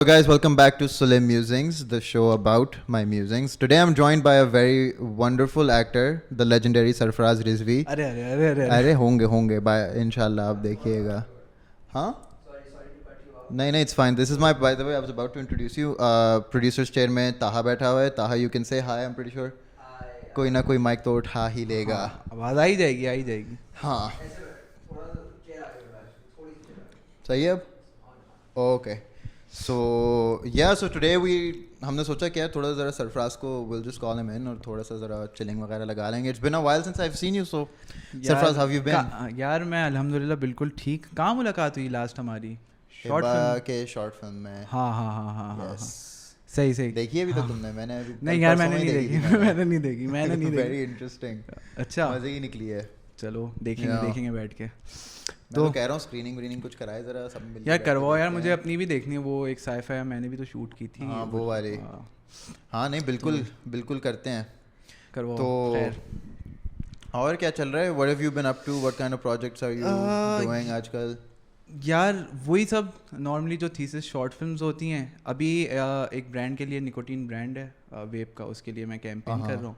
So guys, welcome back to Sulim Musings, the show about my musings. Today I'm joined by a very wonderful actor, the legendary Sarfaraz Rizvi. अरे अरे अरे अरे अरे होंगे bye इंशाल्लाह आप देखिएगा. हाँ नहीं it's fine. This is my, by the way, I was about to introduce you. Producers chair में ताहा बैठा हुआ है. ताहा, you can say hi. I'm pretty sure कोई ना कोई माइक तो उठा ही लेगा. आवाज आ ही जाएगी. हाँ सही है अब. ओके सो टुडे हमने सोचा क्या थोड़ा ज़रा सरफराज को will just call him in और थोड़ा सा ज़रा चिलिंग वगैरह लगा लेंगे. It's been a while since I have seen you. So Sarfaraz, how you been? यार मैं अल्हम्दुलिल्लाह बिल्कुल ठीक. कहाँ मुलाकात हुई लास्ट हमारी? शॉर्ट फिल्म में. हाँ. सही देखिए अभी तक तुमने? मैंने अभी नहीं यार मैंने नहीं देखी. Very interesting. अच्छा मजे ही निकली है. चलो देखेंगे बैठ के. तो कह रहा हूँ स्क्रीनिंग कुछ कराए जरा सब मिल यार करवाओ यार. मुझे अपनी भी देखनी है. वो एक साइफाई है, मैंने भी तो शूट की थी. हाँ वो वाली. हाँ नहीं बिल्कुल करते हैं. करवाओ. तो और क्या चल रहा है? What have you been up to? What kind of projects are you doing आजकल? यार वही सब नॉर्मली जो थीसिस शॉर्ट फिल्म्स होती हैं. अभी एक ब्रांड के लिए, निकोटीन ब्रांड है वेब का, उसके लिए मैं कैंपेन कर रहा हूँ.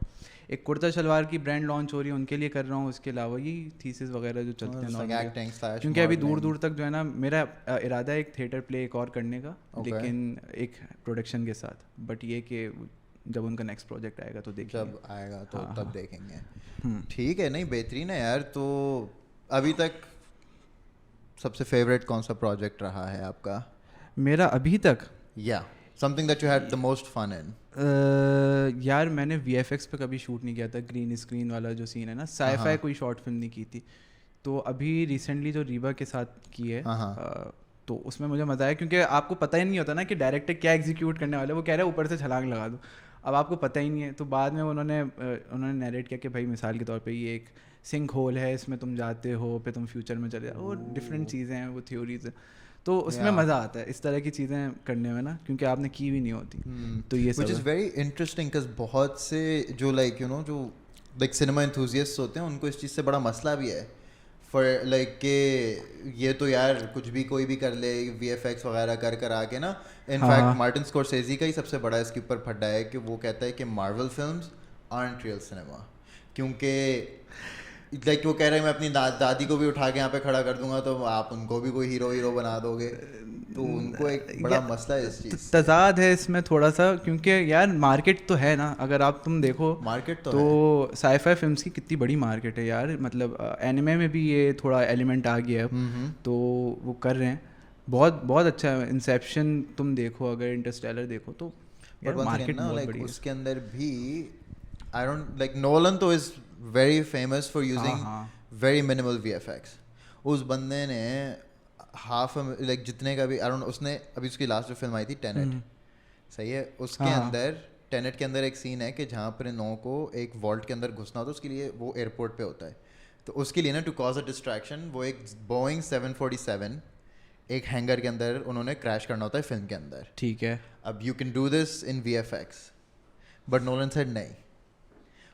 एक कुर्ता शलवार की ब्रांड लॉन्च हो रही है, उनके लिए कर रहा हूँ. उसके अलावा ये थीसिस वगैरह जो चलते हैं नॉर्मली, क्योंकि अभी दूर तक जो है ना, मेरा इरादा है एक थिएटर प्ले एक और करने का. लेकिन एक प्रोडक्शन के साथ. बट ये कि जब उनका नेक्स्ट प्रोजेक्ट आएगा तो देखेंगे. जब आएगा तो तब देखेंगे. ठीक है. नहीं बेहतरीन है यार. तो अभी तक सबसे फेवरेट कौन सा प्रोजेक्ट रहा है आपका? मेरा अभी तक something that you had the most fun in. यार मैंने VFX पे कभी शूट नहीं किया था. ग्रीन स्क्रीन वाला जो सीन है ना, साईफाई कोई शॉर्ट फिल्म नहीं की थी. तो अभी रिसेंटली जो रीवा के साथ की है, तो उसमें मुझे मज़ा आया. क्योंकि आपको पता ही नहीं होता ना कि डायरेक्टर क्या एग्जीक्यूट करने वाले. वो कह रहे हैं ऊपर से छलांग लगा दो. अब आपको पता ही नहीं है. तो बाद में उन्होंने नैरेट किया कि भाई मिसाल के तौर पे ये एक सिंक होल है, इसमें तुम जाते हो, फिर तुम फ्यूचर में चले जाओ. वो डिफरेंट चीज़ें हैं, वो थ्योरीज है. तो उसमें मज़ा आता है इस तरह की चीज़ें करने में ना, क्योंकि आपने की भी नहीं होती. तो ये सब which is very interesting because बहुत से जो जो सिनेमा एंथुसियास्ट्स होते हैं, उनको इस चीज़ से बड़ा मसला भी है. फॉर के ये तो यार कुछ भी कोई भी कर ले, VFX वगैरह कर आके ना. इनफैक्ट मार्टिन स्कॉर्सेज़ी का ही सबसे बड़ा इसके ऊपर फड्डा है कि वो कहता है कि Marvel films aren't real cinema. क्योंकि वो कह रहे हैं मैं अपनी दादी को भी उठा के यहाँ पे खड़ा कर दूंगा तो आप उनको भी कोई हीरो बना दोगे. तो उनको एक बड़ा मसला है इस चीज़. तजाद है इसमें थोड़ा सा, क्योंकि यार मार्केट तो है ना. अगर आप तुम देखो मार्केट तो साईफाई फिल्म्स की कितनी बड़ी मार्केट है यार. मतलब एनिमे में भी ये थोड़ा एलिमेंट आ गया है. तो वो कर रहे हैं. बहुत अच्छा है. इंसेप्शन तुम देखो, अगर इंटरस्टेलर देखो तो मार्केट बहुत बड़ी है. उसके अंदर भी आई डोंट नोलन तो is very famous for using very minimal VFX. उस बंदे ने जितने का भी उसने अभी उसकी लास्ट फिल्म आई थी टेनेट, सही है. उसके अंदर टेनेट के अंदर एक सीन है कि जहाँ पर नो को एक वॉल्ट के अंदर घुसना होता है. उसके लिए वो एयरपोर्ट पे होता है. तो उसके लिए ना, टू कॉज अ डिस्ट्रैक्शन, वो एक बोइंग 747 एक हैंगर के अंदर उन्होंने क्रैश करना होता है फिल्म के अंदर. ठीक है. अब you can do this in VFX, but Nolan said नहीं.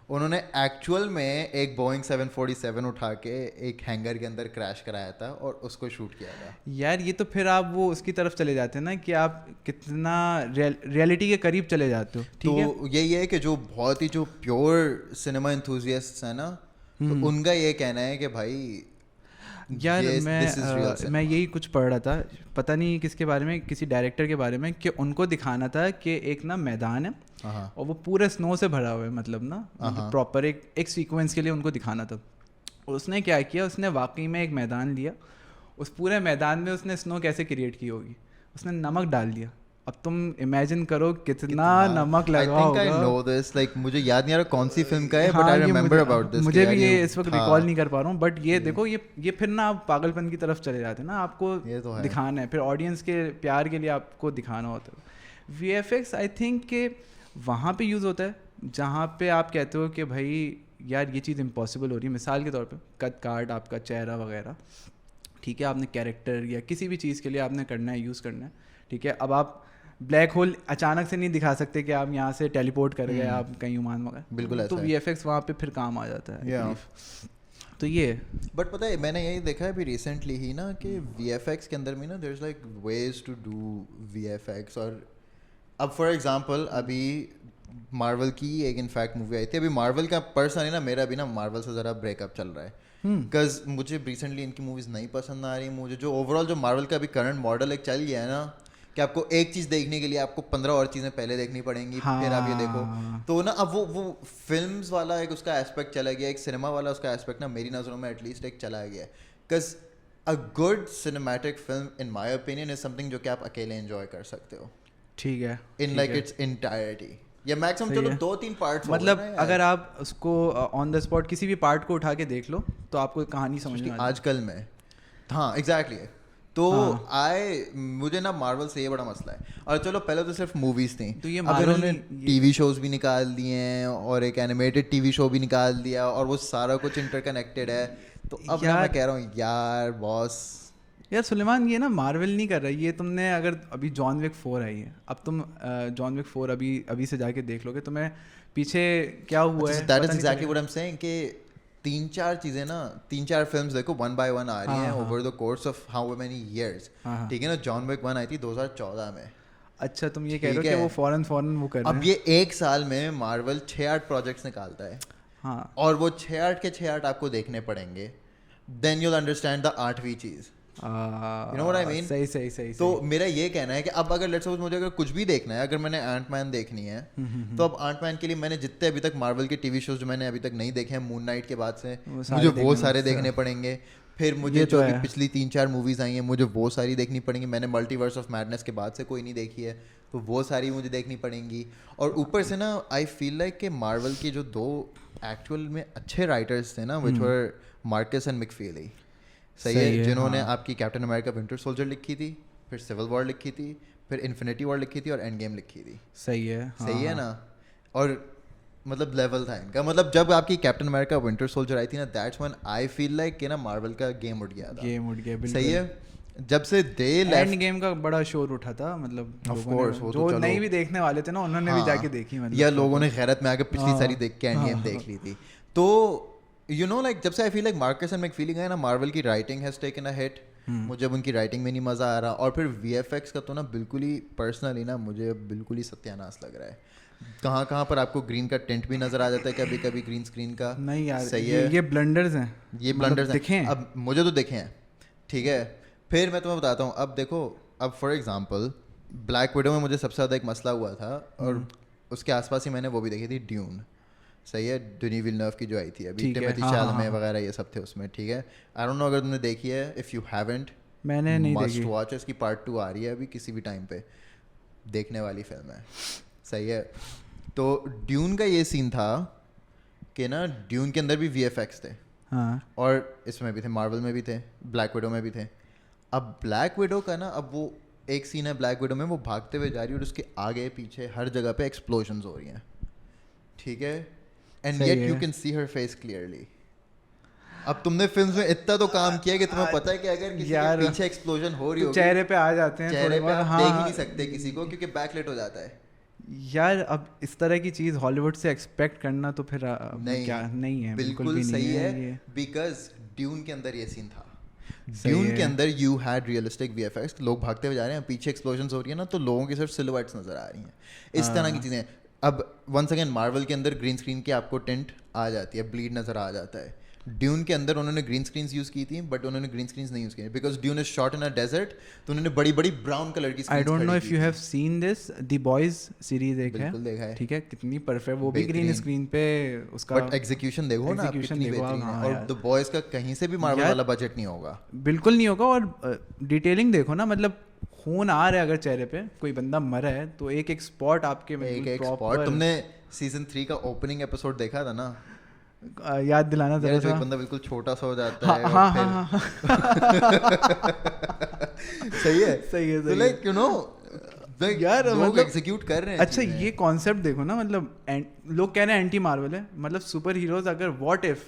उन्होंने एक्चुअल में एक बोइंग 747 उठा के एक हैंगर के अंदर क्रैश कराया था और उसको शूट किया था. यार ये तो फिर आप वो उसकी तरफ चले जाते हैं ना, कि आप कितना रियलिटी के करीब चले जाते हो. ठीक है. तो यही है कि जो बहुत ही जो प्योर सिनेमा एंथुसियास्ट्स हैं ना, तो उनका ये कहना है कि भाई यार मैं यही कुछ पढ़ रहा था, पता नहीं किसके बारे में, किसी डायरेक्टर के बारे में, कि उनको दिखाना था कि एक ना मैदान है और वो पूरे स्नो से भरा हुआ है. मतलब ना प्रॉपर एक सीक्वेंस के लिए उनको दिखाना था. उसने क्या किया, उसने वाकई में एक मैदान लिया. उस पूरे मैदान में उसने स्नो कैसे क्रिएट की होगी, उसने नमक डाल दिया. अब तुम इमेजिन करो कितना नमक लगा होगा. I know this, मुझे याद नहीं आ रहा कौन सी फिल्म का है, but I remember about this. मुझे भी ये इस वक्त रिकॉल नहीं कर पा रहा हूँ. बट ये देखो, ये फिर ना आप पागलपन की तरफ चले जाते हैं ना. आपको दिखाना है, फिर ऑडियंस के प्यार के लिए आपको दिखाना होता है. VFX आई थिंक के वहाँ पे यूज़ होता है जहाँ पे आप कहते हो कि भाई यार ये चीज़ इम्पॉसिबल हो रही है. मिसाल के तौर पे कट कार्ड, आपका चेहरा वगैरह, ठीक है, आपने कैरेक्टर या किसी भी चीज़ के लिए आपने करना है, यूज़ करना है. ठीक है. अब आप ब्लैक होल अचानक से नहीं दिखा सकते कि आप यहाँ से टेलीपोर्ट कर गए, आप कहीं उमान वगैरह. बिल्कुल. तो VFX वहाँ पे फिर काम आ जाता है. तो ये बट पता है मैंने यही देखा है अभी रिसेंटली ही ना कि VFX के अंदर में ना there is like ways to do VFX। और अब फॉर एग्जांपल अभी मार्वल की एक इनफैक्ट मूवी आई थी, अभी मार्वल का पर्सनली ना मेरा अभी ना मार्वल से ज़रा ब्रेकअप चल रहा है बिकॉज मुझे रिसेंटली इनकी मूवीज़ नहीं पसंद आ रही। मुझे जो ओवरऑल जो मार्वल का अभी करंट मॉडल एक चल गया है ना कि आपको एक चीज़ देखने के लिए आपको 15 और चीज़ें पहले देखनी पड़ेंगी, फिर आप ये देखो। तो ना अब वो फिल्म्स वाला एक उसका एस्पेक्ट चला गया, एक सिनेमा वाला उसका एस्पेक्ट ना मेरी नज़रों में एटलीस्ट एक चला गया। Because a good cinematic film in my opinion is something जो कि आप अकेले एंजॉय कर सकते हो, ठीक है, इन लाइक इट्स इंटायरिटी या मैक्सिमम चलो 2-3 पार्ट्स। मतलब अगर आप उसको ऑन द स्पॉट किसी भी पार्ट को उठा के देख लो तो आपको कहानी समझ में आजकल में। हाँ एग्जैक्टली तो मुझे ना मार्वल से ये बड़ा मसला है। और चलो पहले तो सिर्फ मूवीज थी, तो ये अब इन्होंने टीवी शोज भी निकाल दिए हैं और एक एनिमेटेड टीवी शो भी निकाल दिया और वो सारा कुछ इंटरकनेक्टेड है। तो अब ना मैं कह रहा हूँ यार बॉस, यार सुलेमान ये ना मार्वल नहीं कर रहा है ये। तुमने अगर अभी जॉन विक 4 आई है, अब तुम जॉन विक 4 अभी से जाके देख लोगे तुम्हें पीछे क्या हुआ है। That is exactly what I am saying कि 3-4 चीज़ें ना 3-4 फिल्म्स देखो 1 by 1 आ रही हैं over the course of how many years. ठीक है ना, जॉन विक 1 आई थी 2014 में। अच्छा तुम ये कह रहे हो कि वो फॉरेन वो कर रहे हैं। अब ये एक साल में मार्वल 6-8 प्रोजेक्ट्स निकालता है। हाँ, और वो 6-8 के 6-8 आपको देखने पड़ेंगे, देन यूल अंडरस्टैंड द 8वीं चीज़। You know what I mean? सही। तो मेरा ये कहना है कि अब अगर लेट्स सपोज मुझे अगर कुछ भी देखना है, अगर मैंने एंटमैन देखनी है तो अब एंटमैन के लिए मैंने जितने अभी तक मार्वल के टीवी शोज जो मैंने अभी तक नहीं देखे हैं मून नाइट के बाद से, मुझे वो सारे देखने पड़ेंगे। फिर मुझे जो अभी पिछली 3-4 मूवीज आई हैं मुझे वो सारी देखनी पड़ेंगी। मैंने मल्टीवर्स ऑफ मैडनेस के बाद से कोई नहीं देखी है तो वो सारी मुझे देखनी पड़ेंगी। और ऊपर से ना आई फील लाइक कि मार्वल के जो 2 एक्चुअल में अच्छे राइटर्स थे ना, विच वर मार्कस एंड मिकफीली, सही है, जिन्होंने आपकी कैप्टन अमेरिका विंटर सोल्जर लिखी थी, फिर सिविल वॉर लिखी थी, फिर इन्फिनिटी वॉर लिखी थी और एंड गेम लिखी थी। सही है ना। और मतलब लेवल था इनका, मतलब जब आपकी कैप्टन अमेरिका विंटर सोल्जर आई थी ना, that's when I feel like कि ना मार्वल का गेम उठ गया था। सही है, जब से दे एंड गेम का बड़ा शोर उठा था, मतलब ऑफ कोर्स वो जो नहीं भी देखने वाले थे ना उन्होंने भी जाके देखी, मतलब या लोगों ने खैरत में आके पिछली सारी देख के एंड गेम देख ली थी। तो यू नो लाइक जब से आई feel like Marcus and McFeely है ना, मार्वल की writing has taken a hit. मुझे अब उनकी राइटिंग में नहीं मज़ा आ रहा। और फिर VFX का तो ना बिल्कुल ही पर्सनली ना मुझे बिल्कुल ही सत्यानाश लग रहा है। कहाँ पर आपको ग्रीन का टेंट भी नजर आ जाता है कभी कभी ग्रीन स्क्रीन का। नहीं यार सही है, ये ब्लंडर्स हैं, ये ब्लंडर्स हैं। अब मुझे तो देखे हैं, ठीक है। फिर मैं तुम्हें बताता हूँ, अब देखो, अब फॉर एग्जांपल ब्लैक विडो में मुझे सबसे ज़्यादा एक मसला हुआ था और उसके आसपास ही मैंने वो भी देखी थी ड्यून, सही है, डेनी विलनर्व की जो आई थी अभी, टिमोथी शैलामे वगैरह ये सब थे उसमें, ठीक है। आई डोंट नो अगर तुमने देखी है, इफ़ यू हैवंट मैंने नहीं देखी, मस्ट वॉच। इसकी पार्ट 2 आ रही है अभी किसी भी टाइम पे, देखने वाली फिल्म है, सही है। तो ड्यून का ये सीन था कि ना ड्यून के अंदर भी VFX थे, हाँ, और इसमें भी थे, मार्वल में भी थे, ब्लैक विडो में भी थे। अब ब्लैक विडो का ना, अब वो एक सीन है ब्लैक विडो में, वो भागते हुए जा रही है और उसके आगे पीछे हर जगह पे एक्सप्लोजन्स हो रही हैं, ठीक है, and yet you can see her face clearly. अब तुमने फिल्म में इतना तो काम किया कि तुम्हें पता है कि अगर किसी के पीछे एक्सप्लोजन हो रही हो, चेहरे पे आ जाते हैं, चेहरे पे आप देख ही नहीं सकते किसी को क्योंकि बैकलाइट हो जाता है। यार अब इस तरह की चीज़ हॉलीवुड से एक्सपेक्ट करना तो फिर नहीं, क्या नहीं है, बिल्कुल भी सही है, बिकॉज ड्यून के अंदर ये सीन था। ड्यून के अंदर यू हैड रियलिस्टिक VFX, लोग भागते हुए जा रहे हैं, पीछे एक्सप्लोजन्स हो रही है ना, तो लोगों की सिर्फ सिलुएट्स नजर आ रही हैं, इस तरह की चीज़ें। अब वंस अगेन मार्वल के अंदर ग्रीन स्क्रीन की आपको टेंट आ जाती है, ब्लीड नजर आ जाता है। ड्यून के अंदर उन्होंने ग्रीन स्क्रीन्स यूज़ की थी, बट उन्होंने ग्रीन स्क्रीन्स नहीं यूज़ की because Dune is shot in a desert, तो उन्होंने बड़ी बड़ी ब्राउन कलर की I don't know if you have seen this, the Boys series एक है, देखा है, ठीक है, कितनी परफेक्ट, वो भी ग्रीन स्क्रीन पे उसका, बट एग्जीक्यूशन देखो ना, कितनी बेहतरीन है। और द बॉयज का कहीं से भी मार्वल वाला बजट नहीं होगा, बिल्कुल नहीं होगा। और डिटेलिंग देखो ना, मतलब खून आ रहा है अगर चेहरे पे, कोई बंदा मरा है तो एक एक स्पॉट आपके, एक स्पॉट। तुमने सीजन 3 का ओपनिंग एपिसोड देखा था ना, याद दिलाना जरा सा, एक बंदा बिल्कुल छोटा सा हो जाता है, हाँ। सही है, तो लाइक यू नो यार लोग एग्जीक्यूट कर रहे हैं। अच्छा ये कॉन्सेप्ट देखो ना, मतलब लोग कह रहे हैं एंटी मार्वल है, मतलब सुपर हीरोज, अगर व्हाट इफ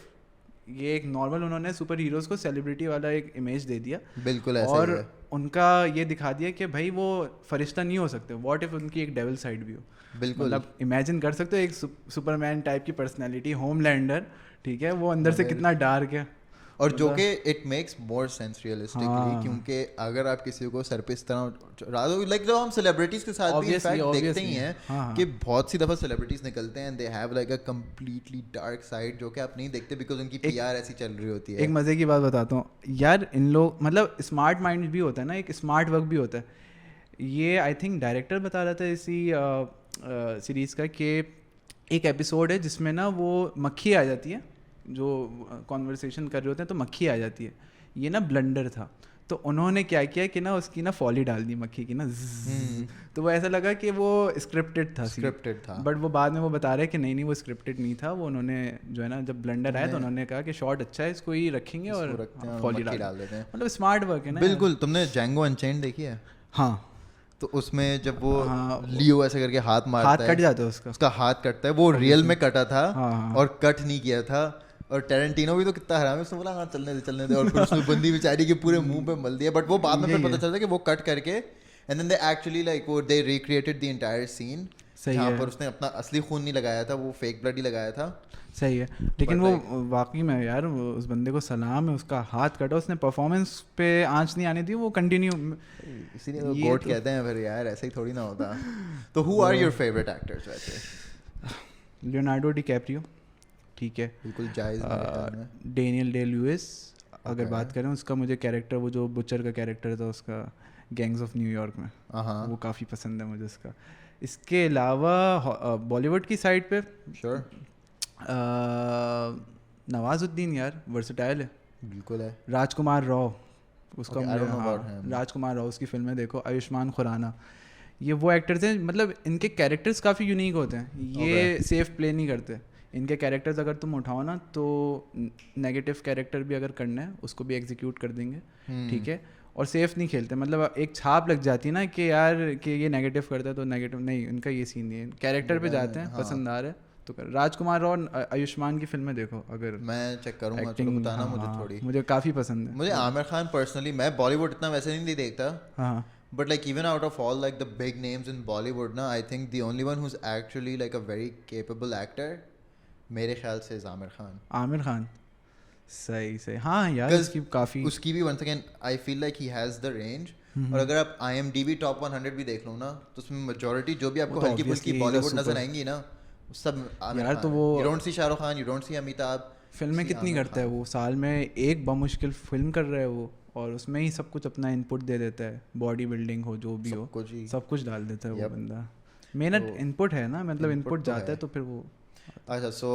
ये एक नॉर्मल, उन्होंने सुपर हीरोज को सेलिब्रिटी वाला एक इमेज दे दिया, बिल्कुल ऐसा और है। उनका ये दिखा दिया कि भाई वो फरिश्ता नहीं हो सकते, व्हाट इफ उनकी एक डेविल साइड भी हो। बिल्कुल, मतलब इमेजिन कर सकते हो एक सुपरमैन टाइप की पर्सनैलिटी, होमलैंडर, ठीक है, वो अंदर से कितना डार्क है, और जो कि it makes more sense realistically, क्योंकि अगर आप किसी को सर पे इस तरह लाइक जो हम सेलिब्रिटीज के साथ भी इनफैक्ट देखते ही हैं कि बहुत सी दफा सेलिब्रिटीज निकलते हैं, they have like a completely dark side जो कि आप नहीं देखते बिकॉज उनकी पीआर ऐसी चल रही होती है। एक मजे की बात बताता हूँ यार, इन लोग मतलब स्मार्ट माइंड भी होता है ना, एक स्मार्ट वर्क भी होता है। ये आई थिंक डायरेक्टर बता रहा था इसी सीरीज़ का कि एक एपिसोड है जिसमें ना वो मक्खी आ जाती है, जो कॉन्वर्सेशन कर रहे होते हैं तो मक्खी आ जाती है, ये ना ब्लंडर था। तो उन्होंने क्या किया कि ना उसकी ना फॉली डाल दी मक्खी की ना, तो वो ऐसा लगा कि वो स्क्रिप्टेड था। बट वो बाद में वो बता रहे हैं कि नहीं वो स्क्रिप्टेड नहीं था, वो उन्होंने जो है ना जब ब्लंडर आया तो उन्होंने कहा कि शॉट अच्छा है, इसको ही रखेंगे और फॉली डाल देते हैं। मतलब स्मार्ट वर्क है ना। बिल्कुल। तुमने जैंगो अनचेन्ड देखी है? हाँ। तो उसमें जब वो लियो ऐसे करके हाथ मारता है, कट जाता है उसका हाथ कटता है, वो रियल में कटा था और कट नहीं किया था। और टेरेंटिनो भी तो कितना हराम है, उसने बोला हाँ चलने दे और फिर उसने बंदी बेचारी के पूरे मुंह पे मल दिया। बट वो बाद में फिर पता चलता है कि वो कट करके and then they actually like वो they recreated the entire scene, जहाँ पर उसने अपना असली खून नहीं लगाया था, वो फेक ब्लड ही लगाया था। सही है, लेकिन वो वाकई में यार उस बंदे को सलाम है, उसका हाथ कटा, उसने परफॉर्मेंस पे आंच नहीं आने दी, वो कंटिन्यू, इसीलिए वो गोट कहते हैं फिर यार, ऐसे ही थोड़ी ना होता। तो who are your favourite actors वैसे? लियोनार्डो डिकैप्रियो, ठीक है, बिल्कुल जायज़। डेनियल डे लुइस अगर बात करें, उसका मुझे कैरेक्टर, वो जो बुचर का कैरेक्टर था उसका गैंग्स ऑफ न्यूयॉर्क में, वो काफ़ी पसंद है मुझे उसका। इसके अलावा बॉलीवुड की साइड पे नवाजुद्दीन यार वर्सेटाइल है, बिल्कुल है। राजकुमार राव उसका राजकुमार राव उसकी फिल्में देखो, आयुष्मान खुराना, ये वो एक्टर्स हैं, मतलब इनके कैरेक्टर्स काफ़ी यूनिक होते हैं, ये सेफ प्ले नहीं करते। इनके कैरेक्टर्स अगर तुम उठाओ ना तो नेगेटिव कैरेक्टर भी अगर करना है उसको भी एग्जीक्यूट कर देंगे, ठीक है, और सेफ नहीं खेलते। मतलब एक छाप लग जाती है ना कि यार कि ये नेगेटिव करता है तो नेगेटिव नहीं, इनका ये सीन नहीं है, कैरेक्टर पे जाते हैं, पसंद आ रहा है तो कर। राजकुमार राव आयुष्मान की फिल्में देखो, अगर मैं चेक करूंगा तो बताना मुझे थोड़ी, मुझे काफ़ी पसंद है। मुझे आमिर खान पर्सनली, मैं बॉलीवुड इतना वैसे नहीं देखता, हाँ, but like even out of all like the big names in Bollywood ना, I think the only one who is actually like a very capable actor मेरे ख्याल से इज आमिर खान। सही हाँ यार, उसकी भी once again I feel like he has the range. और अगर आप IMDb टॉप 100 भी देख लो ना, तो उसमें मेजॉरिटी जो भी आपको हल्की फुल्की बॉलीवुड नजर आएंगी ना, सब यार, तो वो you don't see Shahrukh Khan, you don't see Amitabh. फिल्में कितनी करता है वो, साल में एक बमुश्किल फिल्म कर रहा है वो, और उसमें ही सब कुछ अपना इनपुट दे देता है, बॉडी बिल्डिंग हो जो भी हो, सब कुछ डाल देता है वो बंदा। मेहनत इनपुट है ना, मतलब इनपुट जाता है तो फिर वो। अच्छा, सो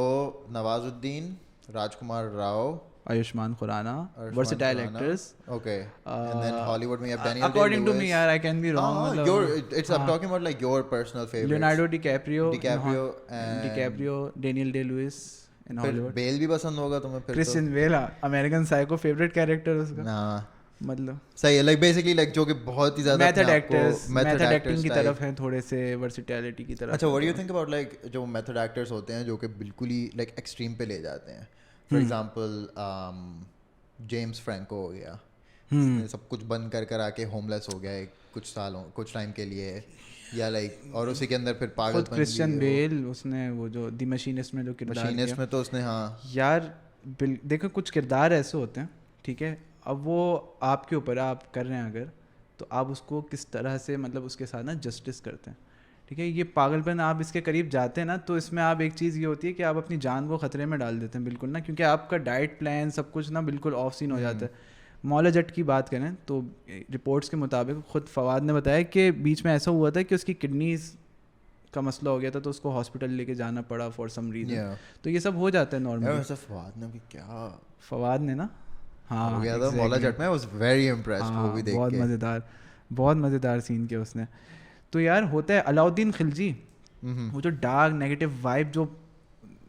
नवाजुद्दीन, राजकुमार Rao, Ayushman Khurana, versatile actors. Okay. And then Hollywood में आप Daniel According to me, यार, I can be wrong. I'm talking about like your personal favorites. Leonardo DiCaprio, Daniel Day-Lewis in Hollywood. Bale भी पसंद होगा तुम्हें फिर? Christian Bale, American Psycho, favorite character उसका? मतलब सही है, like basically like जो कि बहुत ही ज़्यादा method acting की तरफ हैं, थोड़े से versatility की तरफ। अच्छा, what do you think about like जो method actors होते हैं जो कि बिल्कुल ही like extreme पे ले जाते हैं? फॉर एग्जाम्पल जेम्स फ्रैंको हो गया, सब कुछ बंद कर आके होमलेस हो गया कुछ टाइम के लिए, या लाइक और उसी के अंदर फिर पागल। क्रिश्चियन बेल, उसने वो जो द मशीनिस्ट में जो किरदार किया, में तो उसने, हाँ यार देखो कुछ किरदार ऐसे होते हैं, ठीक है, अब वो आपके ऊपर आप कर रहे हैं अगर, तो आप उसको किस तरह से मतलब उसके साथ ना जस्टिस करते हैं, ठीक है। ये पागलपन आप इसके करीब जाते हैं ना, तो इसमें आप एक चीज़ ये होती है कि आप अपनी जान को ख़तरे में डाल देते हैं बिल्कुल ना, क्योंकि आपका डाइट प्लान सब कुछ ना बिल्कुल ऑफ सीन हो जाता है। मौला जट की बात करें तो रिपोर्ट्स के मुताबिक खुद फवाद ने बताया कि बीच में ऐसा हुआ था कि उसकी किडनीज का मसला हो गया था, तो उसको हॉस्पिटल लेके जाना पड़ा फॉर सम रीज़न। तो ये सब हो जाता है नॉर्मल। फवाद ने भी क्या, फवाद ने ना, हाँ, हो गया था मौला जट में, वाज वेरी इम्प्रेस्ड वो भी देख के, बहुत मज़ेदार सीन किया उसने। तो यार होता है अलाउद्दीन खिलजी, वो जो डार्क नेगेटिव वाइब जो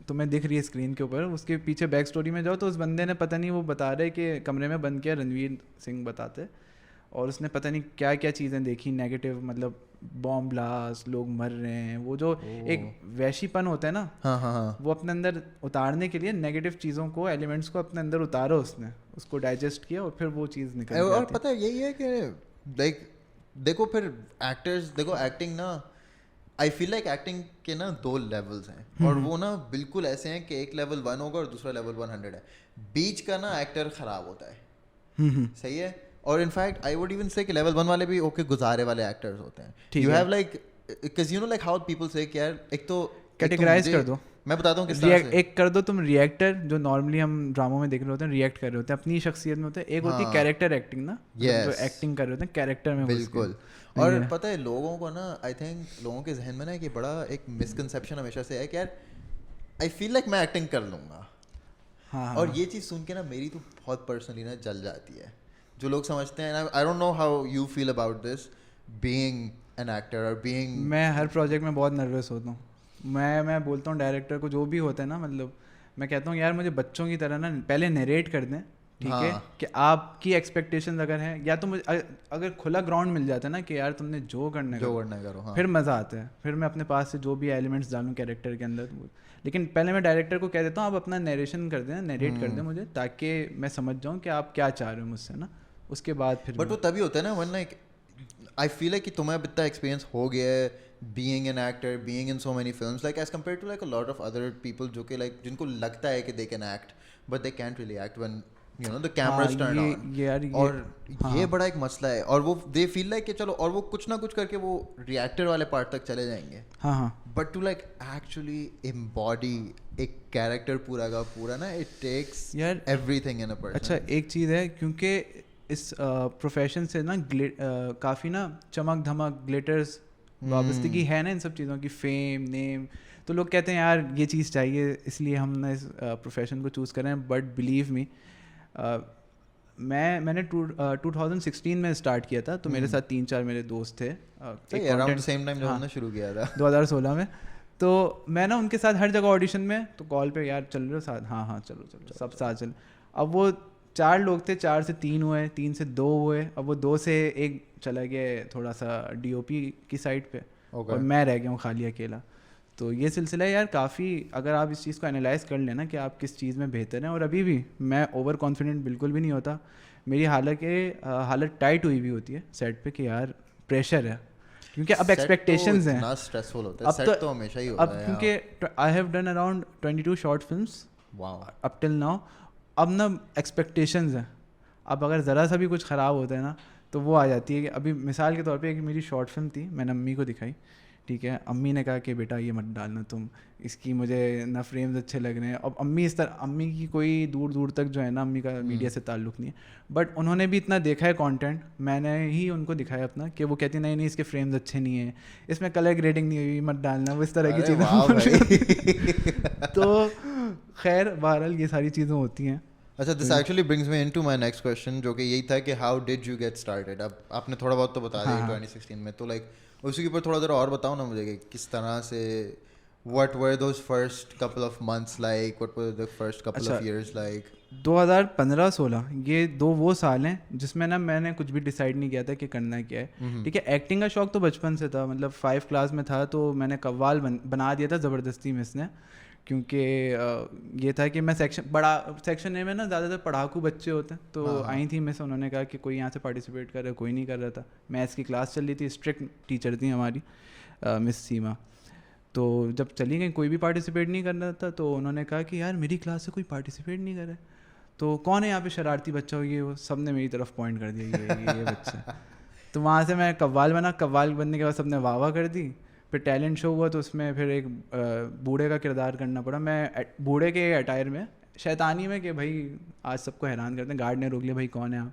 तुम्हें दिख रही है स्क्रीन के ऊपर, उसके पीछे बैक स्टोरी में जाओ तो उस बंदे ने पता नहीं, वो बता रहे कि कमरे में बंद किया, रणवीर सिंह बताते, और उसने पता नहीं क्या क्या चीज़ें देखी नेगेटिव, मतलब बॉम्ब ब्लास्ट, लोग मर रहे हैं, वो जो एक वैशीपन होता है ना, हाँ, वो अपने अंदर उतारने के लिए नेगेटिव चीज़ों को, एलिमेंट्स को अपने अंदर उतारा उसने, उसको डाइजेस्ट किया और फिर वो चीज़ निकल गई। और पता है यही है कि लाइक देखो फिर एक्टर्स, देखो एक्टिंग ना आई फील लाइक एक्टिंग के ना 2 लेवल्स हैं और वो ना बिल्कुल ऐसे हैं कि एक लेवल 1 होगा और दूसरा लेवल 100 है. बीच का ना एक्टर खराब होता है. सही है. और इनफैक्ट आई वुड इवन से कि लेवल 1 वाले भी ओके गुजारे वाले एक्टर्स होते हैं. You have like because you know like how people से कि यार एक तो कैटेगराइज कर दो. मैं बताता हूँ किस तरह से. एक कर दो तुम रिएक्टर, जो नॉर्मली हम ड्रामों में देख रहे होते हैं, रिएक्ट कर रहे होते हैं अपनी शख्सियत में होते हैं. एक होती है कैरेक्टर एक्टिंग ना, जो एक्टिंग कर रहे होते हैं कैरेक्टर में. बिल्कुल. और पता है लोगों को ना, आई थिंक लोगों के जहन में ना कि बड़ा एक मिसकंसेप्शन हमेशा से है कि यार आई फील लाइक मैं एक्टिंग कर लूँगा. और ये चीज़ सुन के ना मेरी तो बहुत पर्सनली ना जल जाती है. जो लोग समझते हैं, आई don't know how you feel about this being an actor और बीइंग. मैं हर प्रोजेक्ट में बहुत नर्वस होता हूँ. मैं बोलता हूँ डायरेक्टर को, जो भी होता है ना, मतलब मैं कहता हूँ यार मुझे बच्चों की तरह ना पहले नरेट कर दें, ठीक है, कि आपकी एक्सपेक्टेशंस अगर हैं, या तो मुझे अगर खुला ग्राउंड मिल जाता है ना कि यार तुमने जो करना करो, फिर मज़ा आता है. फिर मैं अपने पास से जो भी एलिमेंट्स डालूँ कैरेक्टर के अंदर. लेकिन पहले मैं डायरेक्टर को कह देता हूँ आप अपना नरेशन कर दें, नरेट कर दें मुझे, ताकि मैं समझ जाऊँ कि आप क्या चाह रहे हो मुझसे ना. उसके बाद फिर बट वो तभी होता है ना one like I feel like कि तुम्हें अब इतना एक्सपीरियंस हो गया है being an actor, being in so many films, like as compared to like a lot of other people जो कि like जिनको लगता है कि they can act but they can't really act when you know the cameras turn on. और ये बड़ा एक मसला है. और वो they feel like कि चलो, और वो कुछ ना कुछ करके वो reactor वाले पार्ट तक चले जाएंगे. But to like actually embody एक कैरेक्टर पूरा का पूरा ना, it takes everything in a person. अच्छा एक चीज़ है, क्योंकि इस प्रोफेशन से ना काफ़ी ना चमक धमक ग्लिटर्स वाबस्तगी है ना इन सब चीज़ों की, फेम नेम. तो लोग कहते हैं यार ये चीज़ चाहिए, इसलिए हमने इस प्रोफेशन को चूज़ कर रहे हैं. बट बिलीव मी, मैंने 2016 में स्टार्ट किया था. तो मेरे साथ 3-4 मेरे दोस्त थे. अराउंड सेम टाइम जब हमने शुरू किया था 2016 में. तो मैं ना उनके साथ हर जगह ऑडिशन में, तो कॉल पे यार चल रहे हो साथ, हाँ चलो सब साथ चल. अब वो 4 लोग थे, 4 से 3 हुए, 3 से 2 हुए. अब वो 2 से 1 चला गया थोड़ा सा DOP की साइड पे. और मैं रह गया हूँ खाली अकेला. तो ये सिलसिला है यार काफ़ी, अगर आप इस चीज़ को एनालाइज कर लेना कि आप किस चीज़ में बेहतर हैं. और अभी भी मैं ओवर कॉन्फिडेंट बिल्कुल भी नहीं होता. मेरी हालत टाइट हुई भी होती है सेट पे कि यार प्रेशर है, क्योंकि अब एक्सपेक्टेशंस हैं. स्ट्रेसफुल होता है सेट तो हमेशा ही होता है. अब क्योंकि I have done around 22 short films up till now. अब ना एक्सपेक्टेशंस हैं. अब अगर ज़रा सा भी कुछ ख़राब होता है ना, तो वो आ जाती है. कि अभी मिसाल के तौर पे एक मेरी शॉर्ट फिल्म थी, मैंने अम्मी को दिखाई, ठीक है. अम्मी ने कहा कि बेटा ये मत डालना तुम, इसकी मुझे ना फ्रेम्स अच्छे लग रहे हैं. अब अम्मी की कोई दूर दूर तक जो है ना, अम्मी का मीडिया से ताल्लुक़ नहीं है. बट उन्होंने भी इतना देखा है कंटेंट, मैंने ही उनको दिखाया अपना, कि वो कहती नहीं इसके फ्रेम्स अच्छे नहीं है, इसमें कलर ग्रेडिंग नहीं हुई, मत डालना, वो इस तरह की चीज़ें. तो खैर बहरहाल ये सारी चीज़ें होती हैं. अच्छा, this actually brings me into my next question, जो कि यही था कि how did you get started. अब आपने थोड़ा बहुत तो बता दिया 2016 में, तो लाइक उसी के ऊपर थोड़ा देर और बताओ ना मुझे कि किस तरह से, what were those first couple of months like, what were the first couple of years like. 2015-16 ये वो साल हैं जिसमें ना मैंने कुछ भी डिसाइड नहीं किया था कि करना क्या है. ठीक है, एक्टिंग का शौक तो बचपन से था. मतलब 5 क्लास में था तो मैंने कव्वाल बना दिया था ज़बरदस्ती मिस ने, क्योंकि ये था कि मैं सेक्शन ए में ना ज़्यादातर पढ़ाकू बच्चे होते हैं. तो आई थी मिस, उन्होंने कहा कि कोई यहाँ से पार्टिसिपेट कर रहा है, कोई नहीं कर रहा था. मैथ्स की क्लास चल रही थी, स्ट्रिक्ट टीचर थी हमारी मिस सीमा. तो जब चली गई, कोई भी पार्टिसिपेट नहीं कर रहा था. तो उन्होंने कहा कि यार मेरी क्लास से कोई पार्टिसिपेट नहीं कर रहा है, तो कौन है यहाँ पे शरारती बच्चा हो. ये वो सब ने मेरी तरफ पॉइंट कर दिया, ये बच्चा. तो वहाँ से मैं कव्वाल बनने के बाद सब ने वाह वाह कर दी. फिर टैलेंट शो हुआ, तो उसमें फिर एक बूढ़े का किरदार करना पड़ा. मैं बूढ़े के अटायर में, शैतानी में, कि भाई आज सबको हैरान करते हैं. गार्ड ने रोक लिया, भाई कौन है आप.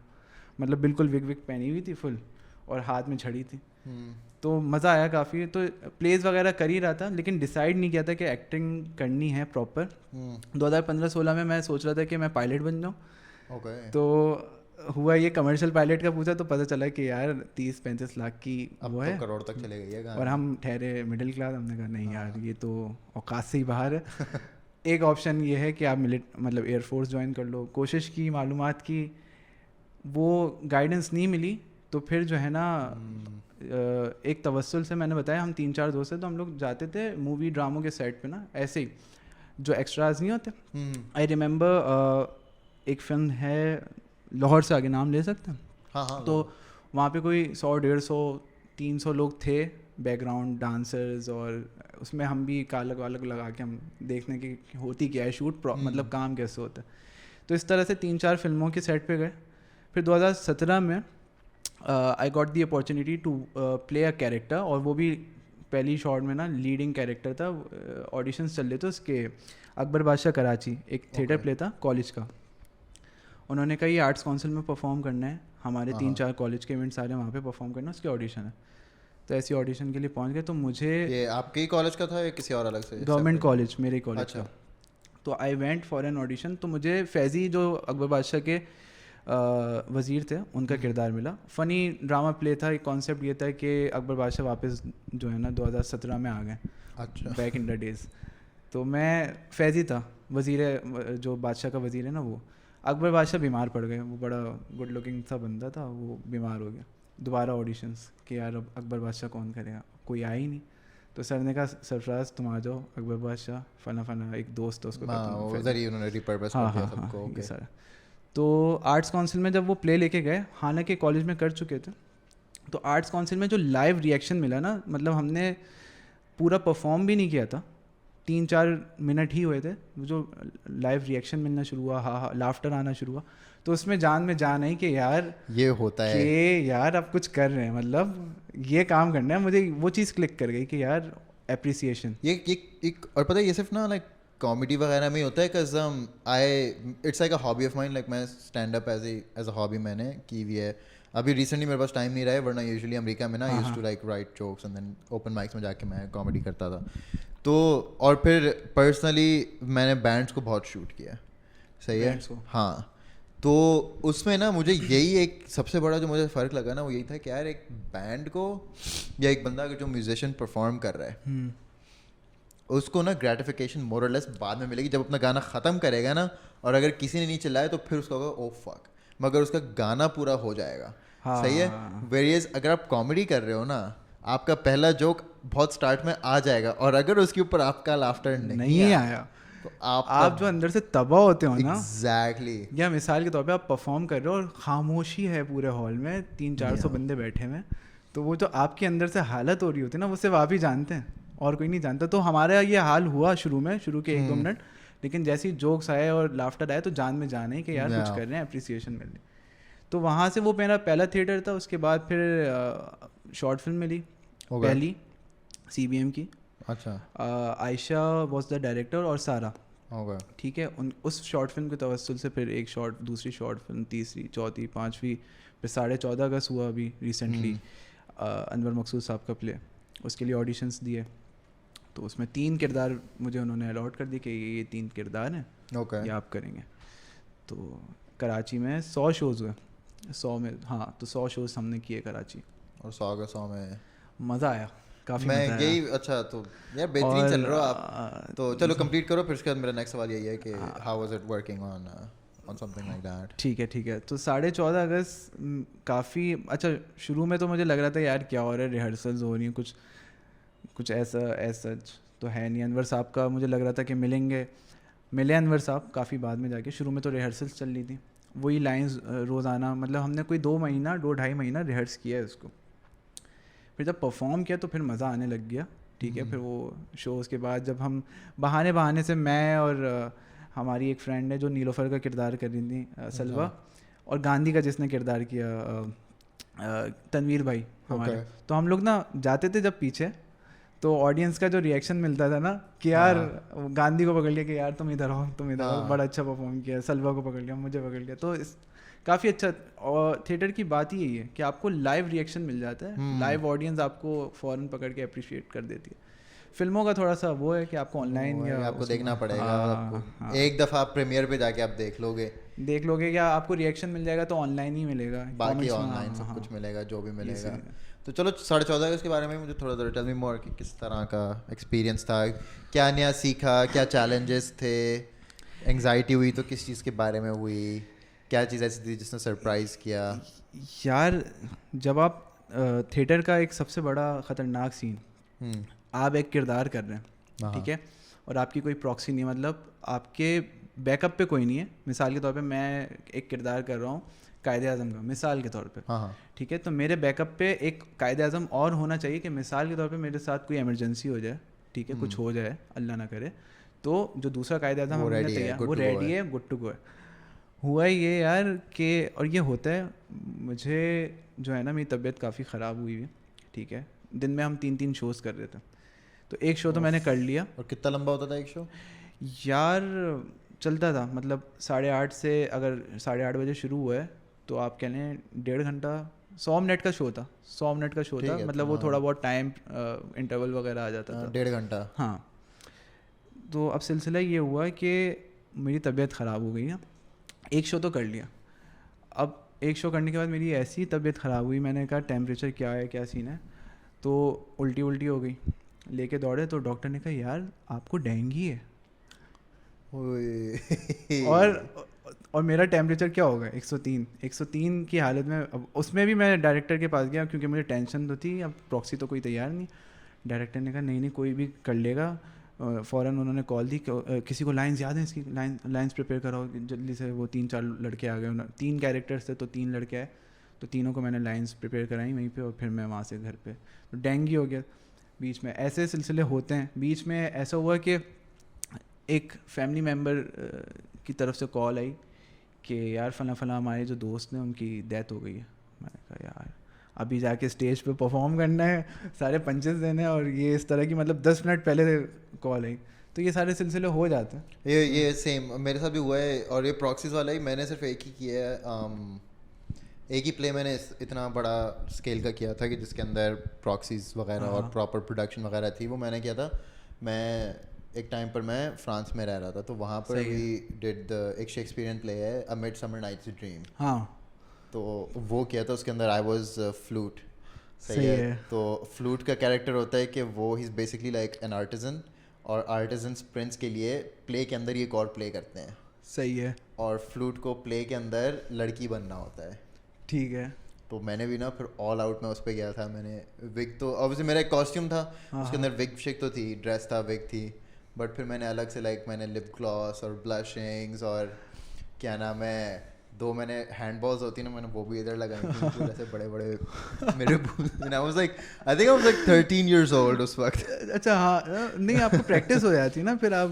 मतलब बिल्कुल विग पहनी हुई थी फुल, और हाथ में छड़ी थी. तो मज़ा आया काफ़ी. तो प्लेस वगैरह कर ही रहा था, लेकिन डिसाइड नहीं किया था कि एक्टिंग करनी है प्रॉपर. 2015-16 में मैं सोच रहा था कि मैं पायलट बन जाऊँ. तो हुआ ये, कमर्शियल पायलट का पूछा तो पता चला कि यार 30-35 लाख की वो है, करोड़ तक चले गई है. और हम ठहरे मिडिल क्लास. हमने कहा नहीं यार, ये तो औकात से ही बाहर है. एक ऑप्शन ये है कि आप मतलब एयरफोर्स ज्वाइन कर लो. कोशिश की, मालूमात की, वो गाइडेंस नहीं मिली. तो फिर जो है ना, एक तवस्सुल से मैंने बताया, हम 3-4 दोस्त थे, तो हम लोग जाते थे मूवी ड्रामों के सेट पे ना, ऐसे ही जो एक्स्ट्राज नहीं होते. आई रिमेंबर एक फिल्म है लाहौर से आगे, नाम ले सकते हैं. हाँ. तो वहाँ पे कोई 100-150-300 लोग थे बैकग्राउंड डांसर्स, और उसमें हम भी कालक वालक लगा के हम देखने की होती क्या है शूट, मतलब काम कैसे होता है। तो इस तरह से 3-4 फिल्मों के सेट पे गए। फिर 2017 में I got the opportunity to play a character, और वो भी पहली शॉट में ना लीडिंग कैरेक्टर था। ऑडिशंस चल रहे थे उसके, अकबर बादशाह कराची, एक थिएटर प्ले था कॉलेज का। उन्होंने कहा ये आर्ट्स काउंसिल में परफॉर्म करना है, हमारे 3-4 कॉलेज के इवेंट सारे वहाँ पे परफॉर्म करना है, उसकी ऑडिशन है। तो ऐसी ऑडिशन के लिए पहुँच गए। तो मुझे, ये आपके ही कॉलेज का था या किसी और अलग से? गवर्नमेंट कॉलेज, मेरे कॉलेज का। तो I went for an audition. तो मुझे फैज़ी जो अकबर बादशाह के वज़ीर थे उनका किरदार मिला। फ़नी ड्रामा प्ले था। एक कॉन्सेप्ट ये था कि अकबर बादशाह वापस जो है ना 2017 में आ गए, अच्छा, बैक इन द डेज़। तो मैं फैज़ी था, वज़ीर जो बादशाह का वज़ीर है ना वो। अकबर बादशाह बीमार पड़ गए, वो बड़ा गुड लुकिंग सा बंदा था, वो बीमार हो गया। दोबारा ऑडिशंस कि यार अब अकबर बादशाह कौन करेगा, कोई आया ही नहीं। तो सर ने कहा सरफराज तुम आ जाओ, अकबर बादशाह फना एक दोस्त है उसको, उन्होंने रिपर्पस कर दिया सबको। ये सारा। तो आर्ट्स काउंसिल में जब वो प्ले लेके गए, हालांकि कॉलेज में कर चुके थे, तो आर्ट्स काउंसिल में जो लाइव रिएक्शन मिला ना, मतलब हमने पूरा परफॉर्म भी नहीं किया था, 3-4 मिनट ही हुए थे, जो लाइव रिएक्शन मिलना शुरू हुआ, हाँ लाफ्टर आना शुरू हुआ, तो उसमें जान आई कि यार ये होता है कि यार अब कुछ कर रहे हैं, मतलब ये काम करना है। मुझे वो चीज़ क्लिक कर गई कि यार एप्रिसिएशन ये एक और पता है, ये सिर्फ ना लाइक कॉमेडी वगैरह में ही होता है, because it's like a hobby of mind. Like मैं stand up as a hobby मैंने की हुई है। अभी रिसेंटली मेरे पास टाइम नहीं रहा है, वरना यूजुअली अमेरिका में ना used to like write jokes and then open mics में जाके मैं कॉमेडी करता था। तो और फिर पर्सनली मैंने बैंड्स को बहुत शूट किया, सही है, हाँ। तो उसमें ना मुझे यही एक सबसे बड़ा जो मुझे फ़र्क लगा ना, वो यही था कि यार एक बैंड को या एक बंदा अगर जो म्यूजिशियन परफॉर्म कर रहा है उसको ना ग्रेटिफिकेशन मोर और लेस बाद में मिलेगी, जब अपना गाना ख़त्म करेगा ना, और अगर किसी ने नहीं चिल्लाया तो फिर उसका होगा ओ फक, मगर उसका गाना पूरा हो जाएगा। हाँ। सही है। वेरियस अगर आप कॉमेडी कर रहे हो ना, आपका पहला जोक बहुत स्टार्ट में आ जाएगा, और अगर उसके ऊपर आपका लाफ्टर नहीं आया तो आप जो अंदर से तबाह होते हो ना, एग्जैक्टली। या मिसाल के तौर पे आप परफॉर्म कर रहे हो और खामोशी है पूरे हॉल में, 300-400 बंदे बैठे हुए, तो वो जो आपके अंदर से हालत हो रही होती है ना, वो सिर्फ आप ही जानते हैं और कोई नहीं जानता। तो हमारा ये हाल हुआ शुरू के 1-2 मिनट, लेकिन जैसे ही जोक्स आए और लाफ्टर आए तो जान में जान है कि यार कुछ कर रहे हैं, अप्रिसिएशन मिल रही। तो वहाँ से वो मेरा पहला थिएटर था। उसके बाद फिर शॉर्ट फिल्म मिली पहली CBM की। अच्छा। आयशा वॉज द डायरेक्टर और सारा, ठीक है। उस शॉर्ट फिल्म के तवस्सुल से फिर एक शॉर्ट, दूसरी शॉर्ट फिल्म, तीसरी, चौथी, पाँचवीं, फिर 14.5 अगस्त हुआ अभी रिसेंटली अनवर मकसूद साहब का प्ले, उसके लिए ऑडिशंस दिए। तो उसमें 3 किरदार मुझे उन्होंने अलॉट कर दिए कि ये 3 किरदार हैं, ये आप करेंगे। तो कराची में 100 शोज़ हुए, 100 में, हाँ, तो 100 शोज़ हमने किए कराची, और 100 में मज़ा आया काफ़ी। मैं यही, अच्छा, तो यार बेहतरीन चल रहा हो आप। तो चलो कंप्लीट करो, फिर उसके बाद मेरा नेक्स्ट सवाल यही है कि how was it working on something like that. ठीक है। तो 14.5 अगस्त काफ़ी अच्छा। शुरू में तो मुझे लग रहा था यार क्या हो रहा है, रिहर्सल्स हो रही हैं, कुछ ऐसा तो है नहीं। अनवर साहब का मुझे लग रहा था कि मिले अनवर साहब काफ़ी बाद में जाके। शुरू में तो रिहर्सल्स चल रही थी, वही लाइंस रोज़ाना, मतलब हमने कोई 2-2.5 महीना रिहर्स किया है उसको। फिर जब परफॉर्म किया तो फिर मज़ा आने लग गया, ठीक है। फिर वो शोज़ के बाद जब हम बहाने से, मैं और हमारी एक फ्रेंड है जो नीलोफर का किरदार कर रही थी, सलवा, और गांधी का जिसने किरदार किया तनवीर भाई हमारे, तो हम लोग ना जाते थे जब पीछे, तो ऑडियंस का जो रिएक्शन मिलता था ना कि यार गांधी को पकड़ लिया कि यार तुम इधर आओ, बड़ा अच्छा परफॉर्म किया, सलवा को पकड़ लिया, मुझे पकड़ लिया, तो काफ़ी अच्छा। और थिएटर की बात ही यही है कि आपको लाइव रिएक्शन मिल जाता है, लाइव ऑडियंस आपको फ़ौरन पकड़ के अप्रिशिएट कर देती है। फिल्मों का थोड़ा सा वो है कि आपको ऑनलाइन या आपको देखना पड़ेगा, आपको एक दफ़ा आप प्रीमियर पे जाके आप देख लोगे या आपको रिएक्शन मिल जाएगा तो ऑनलाइन ही मिलेगा, बाकी ऑनलाइन सब कुछ मिलेगा, जो भी मिलेगा। तो चलो 14.5 अगस्त के बारे में मुझे थोड़ा टेल मी मोर कि किस तरह का एक्सपीरियंस था, क्या नया सीखा, क्या चैलेंजेस थे, एंग्जाइटी हुई तो किस चीज़ के बारे में हुई, क्या चीज़ ऐसी थी जिसने सरप्राइज़ किया? यार जब आप थिएटर का एक सबसे बड़ा ख़तरनाक सीन, आप एक किरदार कर रहे हैं, ठीक है, और आपकी कोई प्रॉक्सी नहीं, मतलब आपके बैकअप पे कोई नहीं है। मिसाल के तौर पे मैं एक किरदार कर रहा हूँ कायदे आज़म का, मिसाल के तौर पे, हाँ, ठीक है, तो मेरे बैकअप पे एक कायदे आज़म और होना चाहिए कि मिसाल के तौर पे मेरे साथ कोई इमरजेंसी हो जाए, ठीक है, कुछ हो जाए, अल्लाह ना करे, तो जो दूसरा कायदे आज़म हमने तैयार, वो रेडी है, गुड टू गो है। हुआ ये यार कि, और ये होता है, मुझे जो है ना मेरी तबीयत काफ़ी ख़राब हुई है, ठीक है, दिन में हम 3-3 शोज़ कर रहे थे, तो एक शो तो मैंने कर लिया। और कितना लंबा होता था एक शो? यार चलता था, मतलब 8:30 से, अगर 8:30 बजे शुरू हुआ है तो आप कह लें 1.5 घंटा, 100 मिनट का शो था, 100 मिनट का शो था, मतलब वो थोड़ा बहुत टाइम इंटरवल वगैरह आ जाता था, 1.5 घंटा। हाँ, तो अब सिलसिला ये हुआ कि मेरी तबीयत ख़राब हो गई ना, एक शो तो कर लिया, अब एक शो करने के बाद मेरी ऐसी तबीयत ख़राब हुई, मैंने कहा टेम्परेचर क्या है, क्या सीन है, तो उल्टी हो गई, लेके दौड़े तो डॉक्टर ने कहा यार आपको डेंगू है। और मेरा टेम्परेचर क्या होगा, 103 की हालत में। अब उसमें भी मैं डायरेक्टर के पास गया क्योंकि मुझे टेंशन तो थी, अब प्रॉक्सी तो कोई तैयार नहीं। डायरेक्टर ने कहा नहीं कोई भी कर लेगा। फ़ौरन उन्होंने कॉल दी, किसी को लाइंस याद हैं इसकी, लाइंस प्रिपेयर कराओ जल्दी से। वो 3-4 लड़के आ गए, 3 कैरेक्टर्स थे तो 3 लड़के आए, तो तीनों को मैंने लाइंस प्रिपेयर कराई वहीं पे, और फिर मैं वहाँ से घर पे। तो डेंगू हो गया बीच में। ऐसे सिलसिले होते हैं। बीच में ऐसा हुआ कि एक फैमिली मेम्बर की तरफ से कॉल आई कि यार फला हमारे जो दोस्त हैं उनकी डेथ हो गई है। मैंने कहा यार अभी जाके स्टेज पे परफॉर्म करना है, सारे पंचेस देने हैं, और ये इस तरह की, मतलब 10 मिनट पहले कॉल आई। तो ये सारे सिलसिले हो जाते हैं। ये सेम मेरे साथ भी हुआ है। और ये प्रॉक्सीज वाला ही मैंने सिर्फ एक ही किया है, एक ही प्ले मैंने इतना बड़ा स्केल का किया था कि जिसके अंदर प्रॉक्सीज वगैरह और प्रॉपर प्रोडक्शन वगैरह थी, वो मैंने किया था। मैं एक टाइम पर मैं फ्रांस में रह रहा था, तो वहाँ पर भी डिड एक शेक्सपियरियन प्ले है अ मिडसमर नाइट्स ड्रीम। हाँ, तो वो किया था। उसके अंदर आई वाज फ्लूट। सही है। तो फ्लूट का कैरेक्टर होता है कि वो he is basically like an artisan, और आर्टिजन प्रिंस के लिए प्ले के अंदर ये एक और प्ले करते हैं। सही है। और फ्लूट को प्ले के अंदर लड़की बनना होता है। ठीक है। तो मैंने भी ना फिर ऑल आउट में उस पर गया था। मैंने विग तो ऑब्वियसली मेरा एक कॉस्ट्यूम था, उसके अंदर विग शिक तो थी, ड्रेस था, विग थी, बट फिर मैंने अलग से मैंने लिप ग्लॉस और ब्लशिंग्स और क्या नाम है, 2 मैंने हैंड बॉल्स होती है ना, मैंने वो भी इधर लगाई थी ऐसे बड़े बड़े मेरे। I was like 13 years old उस वक्त। अच्छा, हाँ, नहीं आपको प्रैक्टिस हो जाती ना फिर आप।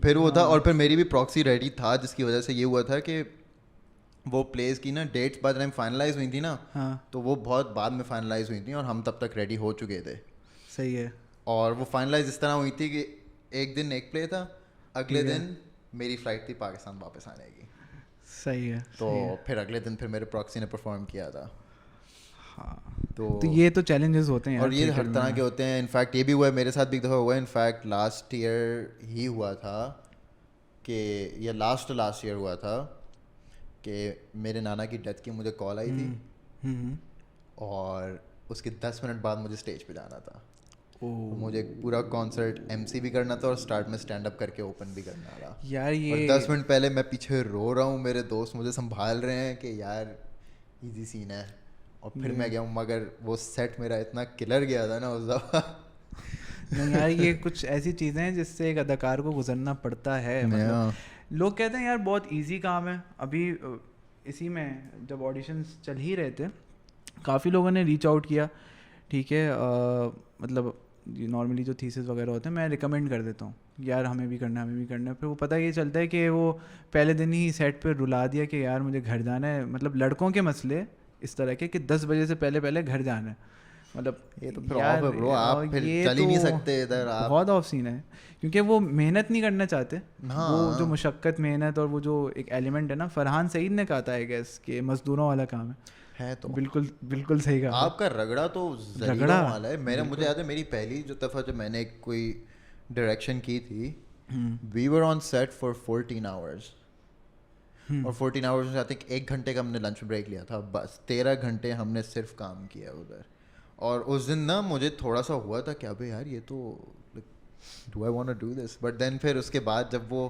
फिर वो था। और फिर मेरी भी प्रॉक्सी रेडी था, जिसकी वजह से ये हुआ था कि वो प्लेस की ना डेट्स बाद टाइम फाइनलाइज हुई थी ना, हाँ, तो वो बहुत बाद में फाइनलाइज हुई थी और हम तब तक रेडी हो चुके थे। सही है। और वो फाइनलाइज इस तरह हुई थी कि एक दिन एक प्ले था, अगले दिन मेरी फ़्लाइट थी पाकिस्तान वापस आने की। सही है। तो फिर अगले दिन फिर मेरे प्रॉक्सी ने परफॉर्म किया था। हाँ, तो ये तो चैलेंजेस होते हैं यार, और ये हर तरह के होते हैं। इनफैक्ट ये भी हुआ है मेरे साथ भी एक दफ़ा हुआ है। इनफैक्ट लास्ट ईयर ही हुआ था कि ये लास्ट ईयर हुआ था कि मेरे नाना की डेथ की मुझे कॉल आई थी, और उसके 10 मिनट बाद मुझे स्टेज पे जाना था। तो मुझे एक पूरा कॉन्सर्ट एमसी भी करना था और स्टार्ट में स्टैंड अप करके ओपन भी करना था यार। ये और 10 मिनट पहले मैं पीछे रो रहा हूँ, मेरे दोस्त मुझे संभाल रहे हैं कि यार इजी सीन है। और फिर मैं गया हूँ, मगर वो सेट मेरा इतना किलर गया था ना उस दफ़ा। नहीं यार, ये कुछ ऐसी चीज़ें हैं जिससे एक अदाकार को गुजरना पड़ता है। मतलब लोग कहते हैं यार बहुत इजी काम है। अभी इसी में जब ऑडिशंस चल ही रहे थे, काफ़ी लोगों ने रीच आउट किया, ठीक है, मतलब नॉर्मली जो थीसिस वगैरह होते हैं मैं रिकमेंड कर देता हूँ यार हमें भी करना है। फिर वो पता ये चलता है कि वो पहले दिन ही सेट पे रुला दिया कि यार मुझे घर जाना है। मतलब लड़कों के मसले इस तरह के कि 10 बजे से पहले घर जाना है। मतलब ये तो फिर ऑफ है ब्रो, आप फिर चल ही नहीं सकते इधर। आप बहुत ऑफ सीन है क्योंकि वो मेहनत नहीं करना चाहते। हाँ। वो जो मुशक्क़त, मेहनत और वो जो एक एलिमेंट है ना, फरहान सईद ने कहा था आई गेस कि मज़दूरों वाला काम है। तो बिल्कुल सही कहा आपका। रगड़ा तो रगड़ा वाला है। मुझे याद है मेरी पहली जो दफ़ा जब मैंने कोई डायरेक्शन की थी, we were on set for 14 hours. और 14 आवर्स में आई थिंक 1 घंटे का हमने लंच ब्रेक लिया था, बस 13 घंटे हमने सिर्फ काम किया उधर। और उस दिन ना मुझे थोड़ा सा हुआ था कि अबे यार ये तो do I want to do this, but then फिर उसके बाद जब वो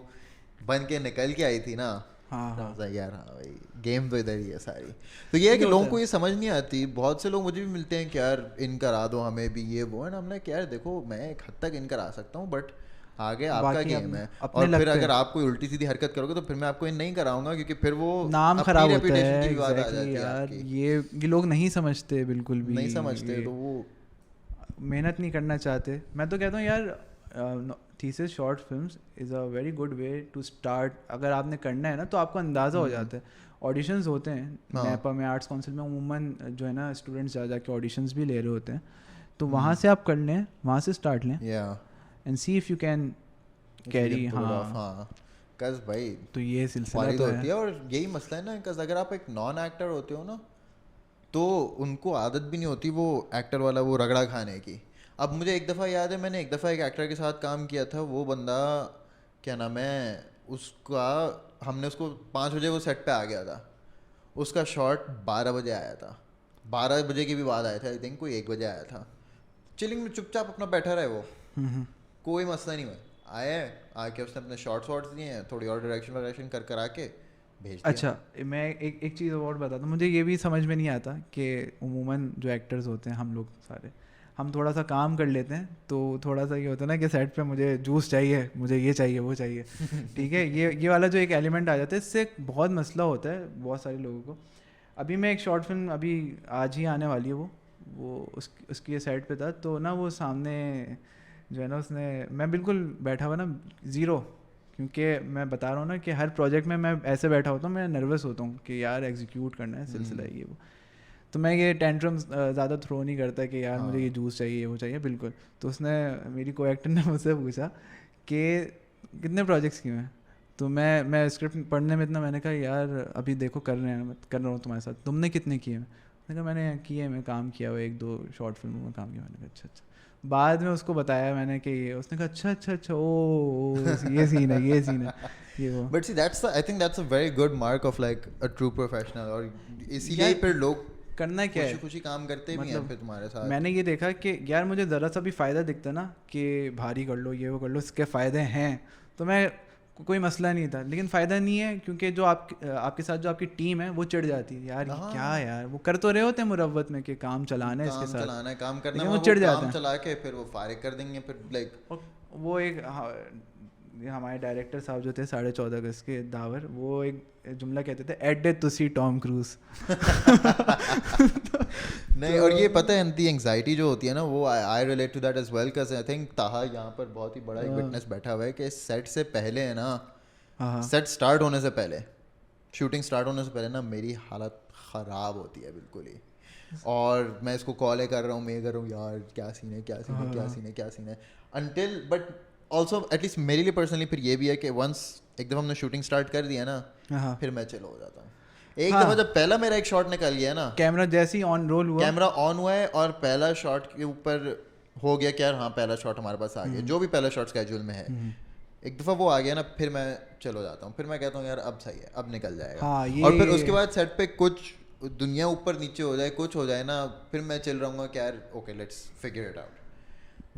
बन के निकल के आई थी ना, यार हाँ भाई गेम तो इधर ही है सारी। तो ये है कि लोगों को ये समझ नहीं आती। बहुत से लोग मुझे भी मिलते हैं कि यार इन करा दो हमें भी, ये वो है ना। हमने क्या यार देखो, मैं एक हद तक इन करा सकता हूँ, बट आगे आपका बाकी गेम है। अपने और लग फिर पे अगर आप कोई उल्टी सीधी हरकत करोगे तो फिर मैं आपको इन नहीं कराऊंगा, क्योंकि फिर वो नाम अपनी खराब होता रेपुटेशन है। की भी बात आ एग्जैक्टली जाती है यार, आपकी। ये लोग नहीं समझते बिल्कुल भी, नहीं समझते तो वो मेहनत नहीं करना चाहते। मैं तो कहता हूँ यार thesis short films is a very good way to start. अगर आपने करना है ना तो आपको अंदाज़ा हो जाता है। ऑडिशंस होते हैं हाँ। नेपा में, आर्ट्स काउंसिल में अमूमन जो है ना स्टूडेंट्स जा जाके ऑडिशंस भी ले रहे होते हैं, तो वहाँ से आप कर लें, वहाँ से स्टार्ट लें and C if you can carry. हाँ कस भाई तो ये सिलसिला वाली तो होती है। और यही मसला है ना, कस अगर आप एक नॉन एक्टर होते हो ना तो उनको आदत भी नहीं होती वो एक्टर वाला वो रगड़ा खाने की। अब मुझे एक दफ़ा याद है, मैंने एक दफ़ा एक एक्टर के साथ काम किया था। वो बंदा क्या नाम है उसका, हमने उसको 5 बजे वो सेट पे आ गया था, उसका शॉट 12 बजे आया था। 12 बजे के भी बाद आया था, आई थिंक कोई 1 बजे आया था। चिलिंग में चुपचाप अपना बैठा रहे वो, कोई मसला नहीं हुआ। आए आके उसने अपने शॉर्ट्स दिए हैं, थोड़ी और डायरेक्शन कर कर आके भेज दिया। अच्छा, मैं एक चीज़ और बताता हूँ। मुझे ये भी समझ में नहीं आता कि उमूमन जो एक्टर्स होते हैं, हम लोग सारे, हम थोड़ा सा काम कर लेते हैं तो थोड़ा सा ये होता है ना कि सेट पे मुझे जूस चाहिए, मुझे ये चाहिए, वो चाहिए। ठीक है, ये वाला जो एक एलिमेंट आ जाता है, इससे बहुत मसला होता है बहुत सारे लोगों को। अभी मैं एक शॉर्ट फिल्म अभी आज ही आने वाली है, वो उसकी सेट पे था, तो ना वो सामने जो है ना उसने, मैं बिल्कुल बैठा हुआ ना ज़ीरो, क्योंकि मैं बता रहा हूँ ना कि हर प्रोजेक्ट में मैं ऐसे बैठा होता हूँ, मैं नर्वस होता हूँ कि यार एग्जीक्यूट करना है, सिलसिला ये वो। तो मैं ये टेंट्रम्स ज़्यादा थ्रो नहीं करता कि यार मुझे ये जूस चाहिए, वो चाहिए, बिल्कुल। तो उसने, मेरी को एक्टर ने मुझसे पूछा कि कितने प्रोजेक्ट्स किए हैं। तो मैं स्क्रिप्ट पढ़ने में इतना, मैंने कहा यार अभी देखो कर रहे हैं, कर रहा हूँ तुम्हारे साथ, तुमने कितने किए हैं? मैंने कहा मैंने किए, मैं काम किया हुआ 1-2 शॉर्ट फिल्मों में काम किया। मैंने कहा अच्छा। बाद में उसको बताया मैंने कि ये, उसने कहा अच्छा ओ ये सीन है, ये सीन है, ये वो। But see that's I think that's a very good mark of like a true professional. और इसीलिए फिर लोग करना क्या है, खुशी काम करते भी हैं फिर तुम्हारे साथ। मैंने ये देखा कि यार मुझे ज़रा सा भी फ़ायदा दिखता ना कि भारी कर लो, ये वो कर लो, इसके फ़ायदे हैं, तो मैं कोई मसला नहीं था। लेकिन फ़ायदा नहीं है, क्योंकि जो आपके साथ जो आपकी टीम है वो चिढ़ जाती है, यार क्या यार, वो कर तो रहे होते हैं मुरव्वत में कि काम चलाना है इसके साथ, चलाना है, काम करना, वो चिढ़ जाते हैं, हैं, चला के फिर वो फारिग कर देंगे फिर लाइक। वो एक हमारे डायरेक्टर साहब जो थे 14.5 अगस्त के दावर, वो एक जुमला कहते थे, eight day to see Tom Cruise. नहीं, और ये पता है दी एंग्जाइटी जो होती है ना, वो I relate to that as well, because I think Taha यहाँ पर बहुत ही बड़ा एक विटनेस बैठा हुआ है कि सेट से पहले है ना, सेट स्टार्ट होने से पहले, शूटिंग स्टार्ट होने से पहले ना मेरी हालत ख़राब होती है बिल्कुल ही। और मैं इसको कॉल कर रहा हूँ, मैं कर रहा हूँ यार क्या सीन है, क्या सीन है, क्या सीन है, क्या सीन है, अनटिल बट ऑल्सो एटलीस्ट मेरे लिए पर्सनली फिर ये भी है कि वंस एक दफ़ा हमने शूटिंग स्टार्ट कर दिया ना, फिर मैं चिल हो जाता हूँ। एक दफ़ा जब पहला मेरा एक शॉट निकल गया ना, कैमरा जैसे ही ऑन रोल हुआ, कैमरा ऑन हुआ है और पहला शॉट के ऊपर हो गया कि यार हाँ पहला शॉट हमारे पास आ गया, जो भी पहला शॉट स्केड्यूल में है, एक दफ़ा वो आ गया ना, फिर मैं चिल हो जाता हूँ। फिर मैं कहता हूँ यार अब सही है, अब निकल जाएगा। और फिर उसके बाद सेट पे कुछ दुनिया ऊपर नीचे हो जाए, कुछ हो जाए ना, फिर मैं चिल रहूँगा कि यार okay let's figure it out.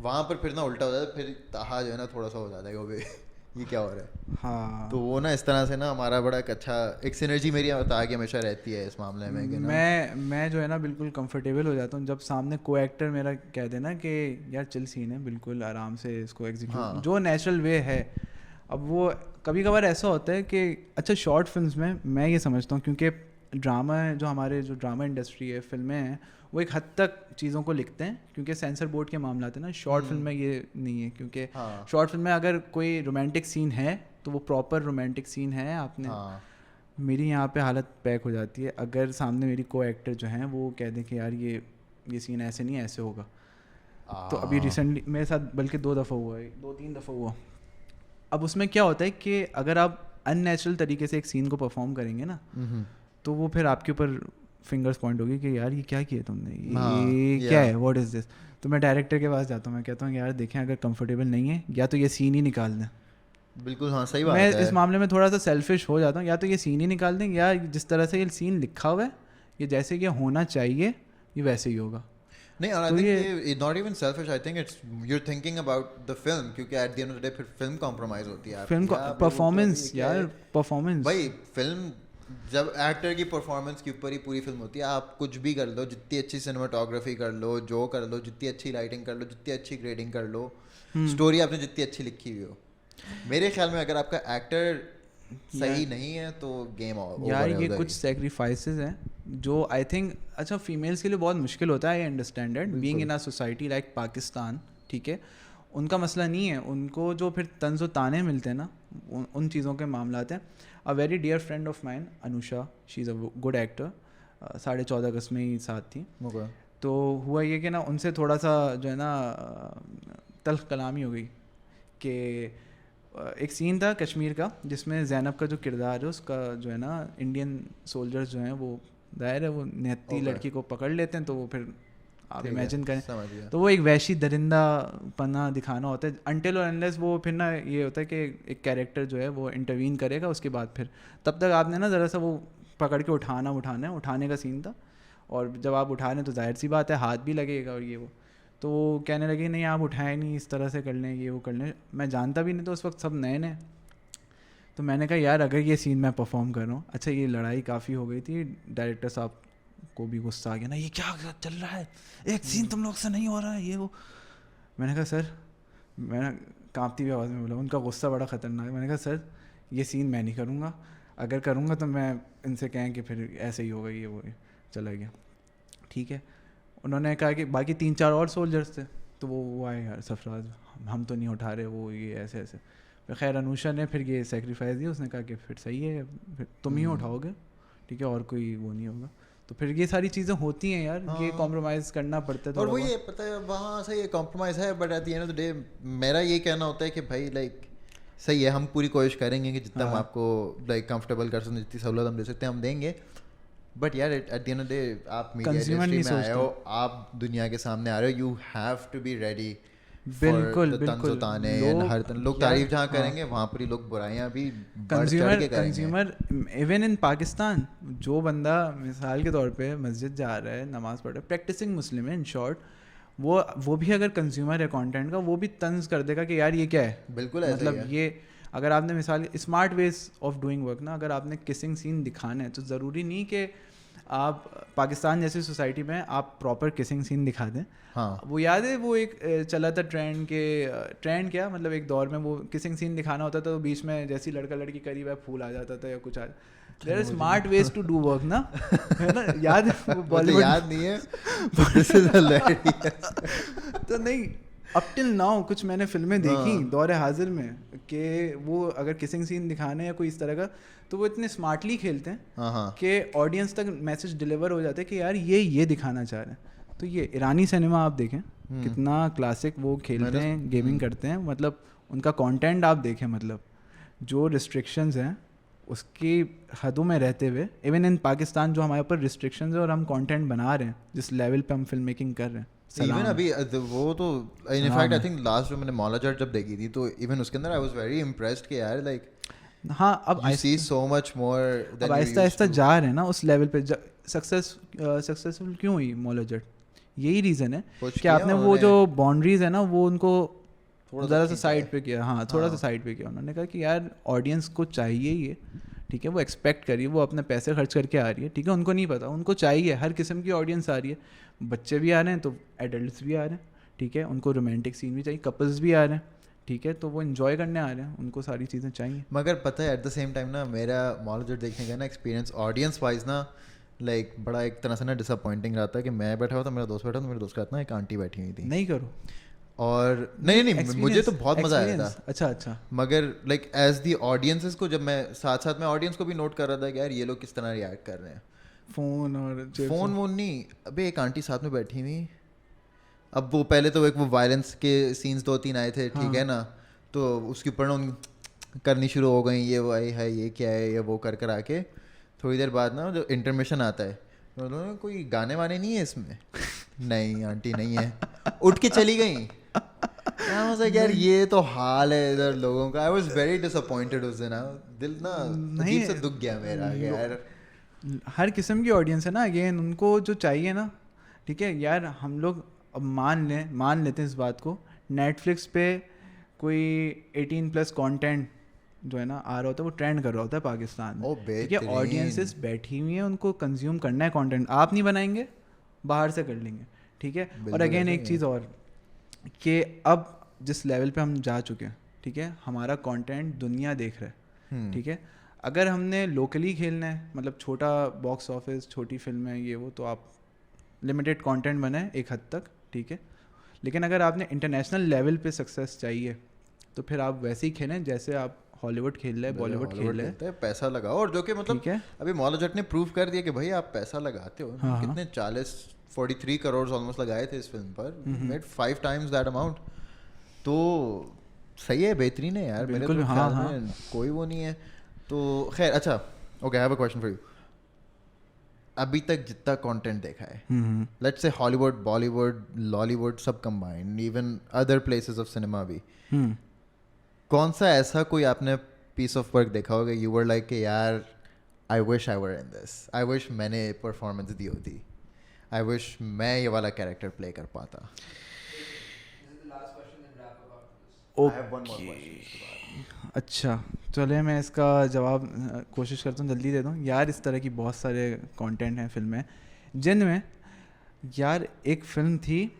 वहाँ पर फिर ना उल्टा हो जाता है, फिर ताहा जो है ना थोड़ा सा हो जाता है वो भी ये क्या हो रहा है। हाँ, तो वो ना इस तरह से ना हमारा बड़ा अच्छा एक सिनर्जी मेरी ताहा की हमेशा रहती है इस मामले में कि मैं जो है ना बिल्कुल कंफर्टेबल हो जाता हूँ जब सामने को एक्टर मेरा कह देना कि यार चिल सीन है, बिल्कुल आराम से इसको एग्जीक्यूट, जो नेचुरल वे है। अब वो कभी कभार ऐसा होता है कि अच्छा शॉर्ट फिल्म्स में मैं ये समझता हूँ, क्योंकि ड्रामा है, जो हमारे जो ड्रामा इंडस्ट्री है, फिल्में हैं, वो एक हद तक चीज़ों को लिखते हैं, क्योंकि सेंसर बोर्ड के मामला है ना। शॉर्ट फिल्म में ये नहीं है, क्योंकि शॉर्ट फिल्म में अगर कोई रोमांटिक सीन है तो वो प्रॉपर रोमांटिक सीन है। आपने मेरी यहाँ पे हालत पैक हो जाती है अगर सामने मेरी को एक्टर जो हैं वो कह दें कि यार ये सीन ऐसे नहीं, ऐसे होगा। तो अभी रिसेंटली मेरे साथ बल्कि 2 दफ़ा हुआ है, 2-3 दफ़ा हुआ। अब उसमें क्या होता है कि अगर आप अननेचुरल तरीके से एक सीन को परफॉर्म करेंगे ना, तो वो फिर आपके ऊपर फिंगर्स पॉइंट होगी कि यार ये क्या किया तुमने, ये क्या है, व्हाट इज़ दिस। तो मैं डायरेक्टर के पास जाता हूँ, मैं कहता हूँ यार देखें अगर कंफर्टेबल नहीं है या तो ये सीन ही निकाल दें। बिल्कुल हाँ सही बात है। मैं इस मामले में थोड़ा सा सेल्फिश हो जाता हूँ, या तो ये सीन ही निकाल दें, या जिस तरह से ये सीन लिखा हुआ है, ये जैसे ये होना चाहिए ये वैसे ही होगा। नहीं, और आई थिंक ये not even selfish, I think it's you are thinking about the film, क्योंकि at the end of the day फिर फिल्म कॉम्प्रोमाइज होती है, फिल्म परफॉर्मेंस यार, परफॉर्मेंस भाई फिल्म जब एक्टर की परफॉर्मेंस के ऊपर ही पूरी फिल्म होती है, आप कुछ भी कर लो, जितनी अच्छी सिनेमाटोग्राफी कर लो, जो कर लो, जितनी अच्छी लाइटिंग कर लो, जितनी अच्छी ग्रेडिंग कर लो, स्टोरी आपने जितनी अच्छी लिखी हुई हो, मेरे ख्याल में अगर आपका एक्टर सही नहीं है तो गेम ओवर यार है ये उधर कुछ ही। सेक्रीफाइसेस हैं जो आई थिंक, अच्छा फीमेल्स के लिए बहुत मुश्किल होता है, I understand it, being in a society like Pakistan, ठीक है, उनका मसला नहीं है, उनको जो फिर तंज व ताने मिलते हैं ना, उन चीज़ों के मामलात हैं. A very dear friend of mine Anusha, she is a good actor, 14.5 अगस्त में ही साथ थी. तो हुआ ये कि ना उनसे थोड़ा सा जो है ना तल्ख कलामी हो गई कि एक सीन था कश्मीर का जिसमें ज़ैनब का जो किरदार है उसका जो है ना, इंडियन सोल्जर्स जो हैं वो दायर है वो निहत्ती लड़की को पकड़ लेते हैं, तो वो फिर आप इमेजिन करें तो वो एक वैशी दरिंदा पना दिखाना होता है, अनटिल और अनलेस वो फिर ना ये होता है कि एक कैरेक्टर जो है वो इंटरवीन करेगा, उसके बाद फिर तब तक आपने ना ज़रा सा वो पकड़ के उठाने का सीन था, और जब आप उठा रहे हैं तो जाहिर सी बात है हाथ भी लगेगा और ये वो, तो वो कहने लगे नहीं आप उठाए नहीं, इस तरह से कर लें, ये वो कर लें. मैं जानता भी नहीं, तो उस वक्त सब नए नए, तो मैंने कहा यार अगर ये सीन मैं परफॉर्म कर रहा हूँ, अच्छा ये लड़ाई काफ़ी हो गई थी, डायरेक्टर साहब को भी गुस्सा आ गया ना, ये क्या चल रहा है, एक सीन तुम लोग से नहीं हो रहा है, ये वो. मैंने कहा सर, मैंने कांपती हुई आवाज़ में बोला, उनका गुस्सा बड़ा ख़तरनाक है. मैंने कहा सर ये सीन मैं नहीं करूँगा, अगर करूँगा तो मैं इनसे कहें कि फिर ऐसे ही होगा, ये वो चला गया. ठीक है, उन्होंने कहा कि बाकी 3-4 और सोल्जर्स थे, तो वो आए यार सरफराज हम तो नहीं उठा रहे, वो ये ऐसे ऐसे. खैर अनुषा ने फिर ये सेक्रीफाइस दिया, उसने कहा कि फिर सही है, फिर तुम ही उठाओगे, ठीक है, और कोई वो नहीं होगा. तो फिर ये सारी चीज़ें होती हैं यार, ये कॉम्प्रोमाइज़ करना पड़ता है. और वो ये पता है वहाँ से ये कॉम्प्रोमाइज़ है, but at the end of the day मेरा ये कहना होता है कि भाई लाइक सही है, हम पूरी कोशिश करेंगे कि जितना हम आपको लाइक कंफर्टेबल कर सकते, जितनी सहूलत हम दे सकते हैं हम देंगे, बट यार eight the end of the day आप मीडिया इंडस्ट्री में आए हो, आप दुनिया के सामने आ रहे हो, you have to be ready. बिल्कुल लोग तारीफ जहाँ करेंगे वहाँ पर ही लोग बुराइयाँ भी बढ़ चढ़ के करेंगे. कंज्यूमर इवन इन पाकिस्तान, जो बंदा मिसाल के तौर पे मस्जिद जा रहा है, नमाज़ पढ़ रहा है, प्रैक्टिसिंग मुस्लिम है इन शॉर्ट, वो भी अगर कंज्यूमर है कंटेंट का, वो भी तंज कर देगा कि यार ये क्या है. बिल्कुल मतलब ये अगर आपने मिसाल smart ways of doing work ना, अगर आपने किसिंग सीन दिखाना है तो ज़रूरी नहीं कि आप पाकिस्तान जैसी सोसाइटी में आप प्रॉपर किसिंग सीन दिखा दें. हाँ. वो याद है वो एक चला था ट्रेंड क्या मतलब एक दौर में वो किसिंग सीन दिखाना होता था, तो बीच में जैसी लड़का लड़की करीब है फूल आ जाता था या कुछ आ. There are smart ways to do work ना, है ना, याद है वो बॉलीवुड याद नहीं है दिस इज हिलेरियस. तो नहीं, अप टिल नाउ कुछ मैंने फिल्में देखी दौर हाजिर में कि वो अगर किसिंग सीन दिखाने या कोई इस तरह का, तो वो इतने स्मार्टली खेलते हैं कि ऑडियंस तक मैसेज डिलीवर हो जाता है कि यार ये दिखाना चाह रहे हैं. तो ये ईरानी सिनेमा आप देखें कितना क्लासिक वो खेलते हैं, गेमिंग करते हैं, मतलब उनका कंटेंट आप देखें, मतलब जो रिस्ट्रिक्शंस हैं उसकी हदों में रहते हुए, इवन इन पाकिस्तान जो हमारे ऊपर रिस्ट्रिक्शंस है और हम कंटेंट बना रहे हैं जिस लेवल पे हम फिल्म मेकिंग कर रहे हैं. इवन अभी वो तो इनफैक्ट आई थिंक लास्ट जो मैंने मौला जट जब देखी थी, तो इवन उसके अंदर आई वाज वेरी इम्प्रेस्ड कि यार लाइक हाँ अब आई सी so much more than Aahista Aahista जा रहे हैं ना उस लेवल पे. सक्सेसफुल क्यों हुई मौला जट, यही रीज़न है कि आपने वो जो बाउंड्रीज है ना वो उनको ज़रा सा साइड पे किया. हाँ थोड़ा सा साइड पे किया. उन्होंने कहा कि यार ऑडियंस को चाहिए ये, ठीक है, वो एक्सपेक्ट करिए, वो अपने पैसे खर्च करके आ रही है, ठीक है, उनको नहीं पता, उनको चाहिए, हर किस्म की ऑडियंस आ रही है, बच्चे भी आ रहे हैं तो एडल्ट्स भी आ रहे हैं, ठीक है, उनको रोमांटिक सीन भी चाहिए, कपल्स भी आ रहे हैं, ठीक है, तो वो इन्जॉय करने आ रहे हैं, उनको सारी चीज़ें चाहिए. मगर पता है एट द सेम टाइम ना मेरा मौला जट देखने का ना एक्सपीरियंस ऑडियंस वाइज ना लाइक बड़ा एक तरह से ना डिसअपॉइंटिंग रहा था कि मैं बैठा हुआ था, मेरा दोस्त बैठा था, मेरे दोस्त के साथ ना एक आंटी बैठी हुई थी. नहीं करो और नहीं मुझे तो बहुत मज़ा आया था. अच्छा मगर लाइक एज दी ऑडियंसेस को जब मैं साथ साथ में ऑडियंस को भी नोट कर रहा था कि यार ये लोग किस तरह रिएक्ट कर रहे हैं. फ़ोन वोन नहीं, अबे एक आंटी साथ में बैठी हुई, अब वो पहले तो एक वो वायलेंस के सीन्स 2-3 आए थे, ठीक है ना, तो उसके ऊपर ना करनी शुरू हो गई, ये वो आई है, ये क्या है, ये वो कर आके थोड़ी देर बाद ना जो इंटरमिशन आता है, तो कोई गाने वाने नहीं है इसमें. नहीं आंटी नहीं है, उठ के चली गई. यार ये तो हाल है इधर लोगों का. आई वॉज वेरी डिसअपॉइंटेड उस दिन. दिल ना अजीब से दुख गया मेरा यार. हर किस्म की ऑडियंस है ना, अगेन उनको जो चाहिए ना, ठीक है यार, हम लोग अब मान लेते हैं इस बात को, नेटफ्लिक्स पे कोई 18+ कंटेंट जो है ना आ रहा होता है वो ट्रेंड कर रहा होता है पाकिस्तान में, ओ ठीक है, ऑडियंसेस बैठी हुई हैं, उनको कंज्यूम करना है कंटेंट, आप नहीं बनाएंगे बाहर से कर लेंगे, ठीक है। और अगेन एक चीज़ और कि अब जिस लेवल पे हम जा चुके हैं, ठीक है, हमारा कंटेंट दुनिया देख रहा है, ठीक है, अगर हमने लोकली खेलना है, मतलब छोटा बॉक्स ऑफिस, छोटी फिल्म है ये वो, तो आप लिमिटेड कंटेंट बनाए एक हद तक, ठीक है, लेकिन अगर आपने इंटरनेशनल लेवल पे सक्सेस चाहिए तो फिर आप वैसे ही खेलें जैसे आप हॉलीवुड खेल रहे हैं, बॉलीवुड खेल रहे हैं, पैसा लगाओ। और जो कि मतलब अभी मौला जट ने प्रूव कर दिया कि भाई आप पैसा लगाते हो। हाँ, कितने 43 करोड़ ऑलमोस्ट लगाए थे इस फिल्म पर, मेड 5 times दैट अमाउंट, तो सही है, बेहतरीन है यार, मेरे तो ख्याल में कोई वो नहीं है। तो खैर अच्छा, okay, I have a question for you. अभी तक जितना कंटेंट देखा है, let's say Hollywood, Bollywood, Lollywood सब combined, even other places of cinema भी, कौन सा ऐसा कोई आपने पीस ऑफ वर्क देखा होगा यू वर लाइक कि यार I wish I were in this, I wish मैंने परफॉर्मेंस दी होती, आई विश मैं ये वाला कैरेक्टर प्ले कर पाता? अच्छा चलिए मैं इसका जवाब कोशिश करता हूँ जल्दी दे दूँ यार। इस तरह की बहुत सारे कंटेंट हैं फिल्में जिनमें यार, एक फिल्म थी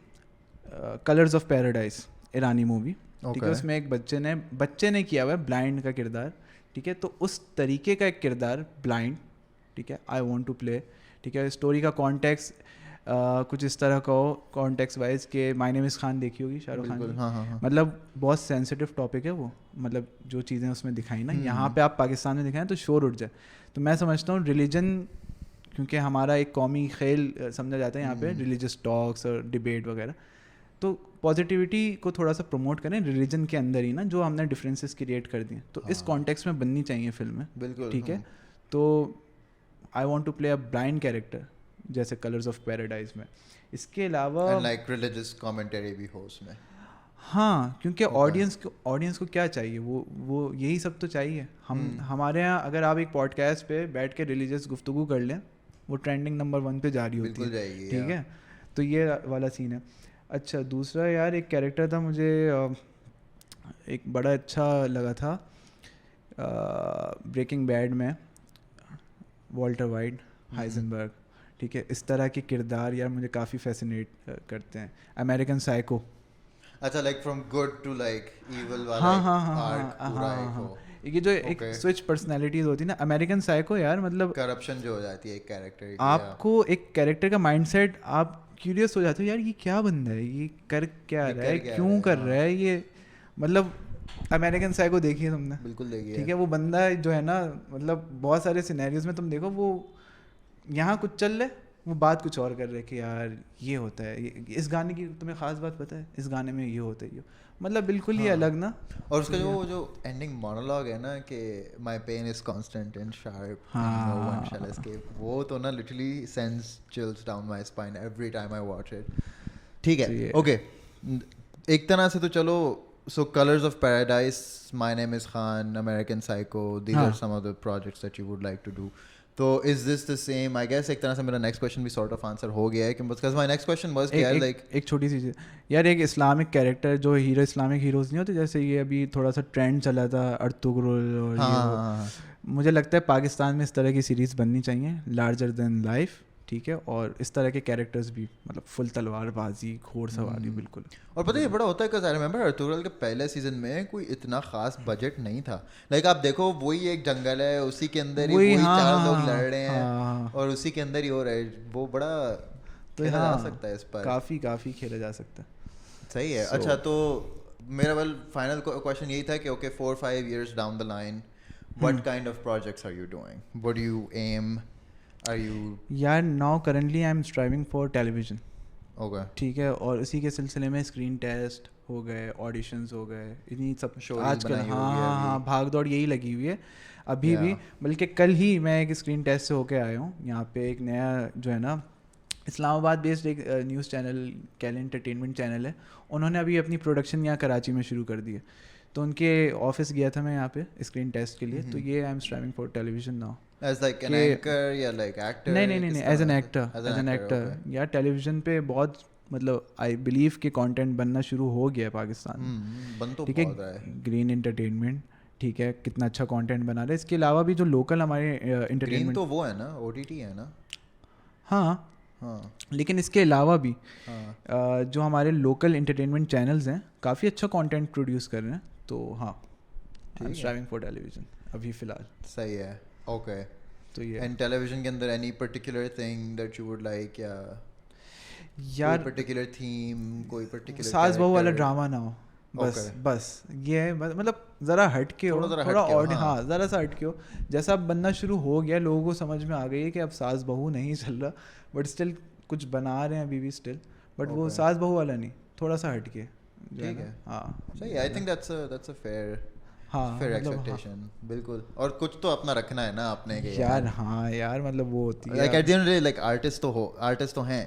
colours of paradise, Irani movie, ठीक है, उसमें एक बच्चे ने किया हुआ है ब्लाइंड का किरदार, ठीक है, तो उस तरीके का एक किरदार ब्लाइंड, ठीक है, आई वांट टू प्ले, ठीक है। स्टोरी का कॉन्टेक्स्ट कुछ इस तरह का हो, कॉन्टेक्स्ट वाइज के माय नेम इज़ खान देखी होगी, शाहरुख खान की, हाँ। मतलब बहुत सेंसिटिव टॉपिक है वो, मतलब जो चीज़ें उसमें दिखाई ना, यहाँ पे आप पाकिस्तान में दिखाएं तो शोर उठ जाए। तो मैं समझता हूँ रिलीजन, क्योंकि हमारा एक कौमी खेल समझा जाता है यहाँ पे, रिलीजियस टॉक्स और डिबेट वगैरह, तो पॉजिटिविटी को थोड़ा सा प्रमोट करें रिलीजन के अंदर ही ना, जो हमने डिफरेंसेस क्रिएट कर दिए, तो इस कॉन्टेक्स्ट में बननी चाहिए फिल्में, बिल्कुल, ठीक है। तो I want to play a blind character जैसे कलर्स ऑफ पैराडाइज में। इसके अलावा लाइक रिलीजियस कमेंटरी भी हो उसमें, हाँ, क्योंकि ऑडियंस को क्या चाहिए, वो यही सब तो चाहिए। हमारे यहाँ अगर आप एक पॉडकास्ट पे बैठ के रिलीजियस गुफ्तगू कर लें, वो ट्रेंडिंग नंबर 1 पे जारी होती है, ठीक है, तो ये वाला सीन है। अच्छा, दूसरा यार एक कैरेक्टर था मुझे एक बड़ा अच्छा लगा था ब्रेकिंग बैड में, वॉल्टर वाइट, हाइजेनबर्ग, ठीक है, इस तरह के किरदार यार मुझे काफ़ी फैसिनेट करते हैं। अमेरिकन साइको, अच्छा, like from good to like evil वाला, हाँ, ये जो एक स्विच पर्सनैलिटीज होती है ना, अमेरिकन साइको यार, मतलब करप्शन जो हो जाती है एक कैरेक्टर की, आपको एक कैरेक्टर का माइंडसेट, आप क्यूरियस हो जाते हो यार ये क्या बंदा है, ये कर क्या रहा है, क्यों कर रहा है ये, मतलब अमेरिकन साइको देखिए तुमने, बिल्कुल देखिए, ठीक है, वो बंदा जो है ना, मतलब बहुत सारे सिनेरियोज में तुम देखो, वो यहाँ कुछ चल रहा है, वो बात कुछ और कर रहे कि यार ये होता है, इस गाने की तुम्हें ख़ास बात पता है, इस गाने में ये होता है, ये मतलब बिल्कुल ही अलग ना। और उसका जो एंडिंग मोनोलॉग है ना कि my pain is constant and sharp, no one shall escape, वो तो ना literally sends chills down my spine every time I watch it, ठीक है। ओके, एक तरह से तो चलो, so colours of paradise, my name is Khan, American psycho, these are some of the projects that you would like to do. तो is this the same? I guess एक तरह से मेरा नेक्स्ट क्वेश्चन भी सॉर्ट ऑफ आंसर हो गया है, because my next question was कि यार लाइक एक छोटी सी चीज़ यार, एक इस्लामिक कैरेक्टर जो हीरो, इस्लामिक हीरोज़ नहीं होते, जैसे ये अभी थोड़ा सा ट्रेंड चला था अर्तुगरुल और हाँ, मुझे लगता है पाकिस्तान में इस तरह की सीरीज़ बननी चाहिए, लार्जर देन लाइफ, ठीक है, और इस तरह के कैरेक्टर्स भी, मतलब फुल तलवारबाजी, घोड़सवारी, बिल्कुल। और पता है ये बड़ा होता है, आई रिमेंबर अर्तुगरुल के पहले सीजन में कोई इतना खास बजट नहीं था, लाइक आप देखो वही एक जंगल है, उसी के अंदर ही वही 4 लोग लड़ रहे हैं और उसी के अंदर ही हो रहा है, वो बड़ा तो खेला जा सकता है इस पर, काफ़ी खेला जा सकता है, सही है। अच्छा, तो मेरा फाइनल क्वेश्चन यही था कि okay 4-5 years down the line, what kind of projects are you doing, what do you um, Are you... यार now currently I am striving for television, okay, ठीक है, और इसी के सिलसिले में स्क्रीन टेस्ट हो गए, ऑडिशंस हो गए, इन्हीं सब आजकल हाँ भाग दौड़ यही लगी हुई है अभी भी। बल्कि कल ही मैं एक स्क्रीन टेस्ट से होके आया हूँ, यहाँ पे एक नया जो है ना इस्लामाबाद बेस्ड एक न्यूज़ चैनल, कैल एंटरटेनमेंट चैनल है, उन्होंने अभी अपनी प्रोडक्शन यहाँ कराची में शुरू कर दी है, तो उनके ऑफिस गया था मैं यहाँ पे स्क्रीन टेस्ट के लिए। तो ये आई am striving for television now, as like an anchor या like actor? नहीं as an actor यार, टेलीविजन पे बहुत, मतलब आई बिलीव कि कंटेंट बनना शुरू हो गया है पाकिस्तान में, बन तो ठीक है, ग्रीन एंटरटेनमेंट, ठीक है कितना अच्छा कंटेंट बना रहे हैं। इसके अलावा भी जो लोकल हमारे ग्रीन एंटरटेनमेंट, तो वो है ना, OTT है ना। हाँ हाँ लेकिन इसके अलावा भी हाँ जो हमारे लोकल एंटरटेनमेंट चैनल्स हैं काफ़ी अच्छा कंटेंट प्रोड्यूस कर रहे हैं। तो हाँ, आई एम स्ट्राइविंग फॉर टेलीविजन अभी फ़िलहाल। सही है, ओके। तो ये एंड टेलीविजन के अंदर any particular thing that you would like, या यार कोई पर्टिकुलर थीम, कोई पर्टिकुलर सास बहू वाला ड्रामा ना हो बस। Okay. बस ये है, मतलब ज़रा हट के हो, थोड़ा थोड़ा हट के हो, और हाँ। हाँ ज़रा सा हट के हो। जैसा अब बनना शुरू हो गया, लोगों को समझ में आ गई है कि अब सास बहू नहीं चल रहा, बट स्टिल कुछ बना रहे हैं अभी भी स्टिल, बट वो Okay. सास बहू वाला नहीं, थोड़ा सा हट के जो ठीक ना, है। हाँ सही, I think that's a fair हाँ फेयर मतलब हाँ, एक्सपेक्टेशन, बिल्कुल। और कुछ तो अपना रखना है ना आपने के यार हाँ यार मतलब वो होती है like eight the and like artist तो हैं।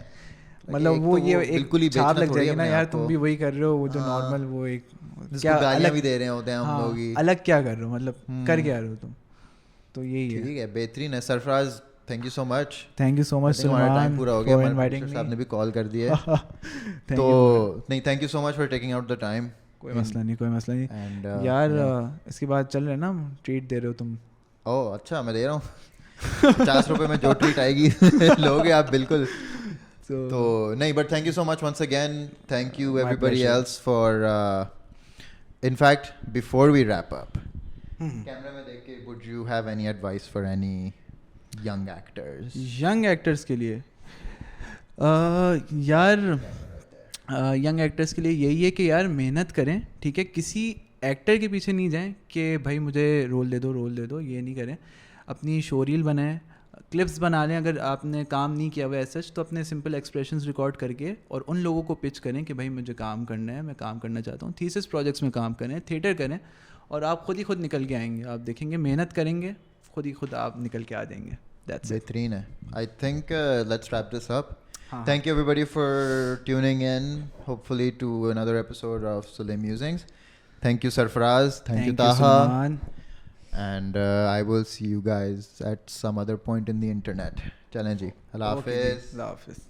Like, मतलब एक वो तो ये बिल्कुल ही एक छाप बेचना लग थोड़ी जाएगी ना अपने यार, आप तुम को। भी वही कर रहे हो, वो जो हाँ। नॉर्मल वो एक जिसको गालियाँ भी दे रहे होते हैं हम हाँ, लोग ही। अलग क्या कर रहे हो, मतलब कर क्या रहे हो तुम, तो यही है। ठीक है, बेहतरीन है। Sarfaraz, thank you so much. Thank you so much हमारा टाइम सलमान पूरा हो गया, फॉर हमारे इनवाइटिंग प्रोड्यूसर साहब ने मी। भी कॉल कर दिया है। थैंक तो यू, नहीं, thank you so much for taking out the time. कोई मसला नहीं, कोई मसला नहीं एंड यार। इसके बाद चल रहे ना, ट्रीट दे रहे हो तुम। ओह अच्छा, मैं दे रहा हूँ। 50 रुपए में जो ट्रीट आएगी लोगे आप, बिल्कुल। तो नहीं, but thank you so much once again. Thank you everybody else for in fact before we wrap up, camera में देख के, would you have any advice for any young actors? Young actors के लिए यार यंग एक्टर्स के लिए यही है कि यार मेहनत करें, ठीक है, किसी एक्टर के पीछे नहीं जाएं कि भाई मुझे रोल दे दो, ये नहीं करें। अपनी शोरील बनाएं, क्लिप्स बना लें, अगर आपने काम नहीं किया हुआ ऐसा तो अपने सिंपल एक्सप्रेशंस रिकॉर्ड करके और उन लोगों को पिच करें कि भाई मुझे काम करना है, मैं काम करना चाहता हूँ। थीसिस प्रोजेक्ट्स में काम करें, थिएटर करें, और आप खुद ही खुद निकल के आएंगे। आप देखेंगे मेहनत करेंगे, खुद ही खुद आप निकल के आ जाएंगे। That's it. बेहतरीन है। I think let's wrap this up. हाँ, Thank you everybody for tuning in, hopefully to another episode of Sule Musings. Thank you Sarfaraz, thank you Taha, Salman. and I will see you guys at some other point in the internet. चलें जी, अल्लाह Okay जी, हाफिज़। अल्लाह हाफिज़।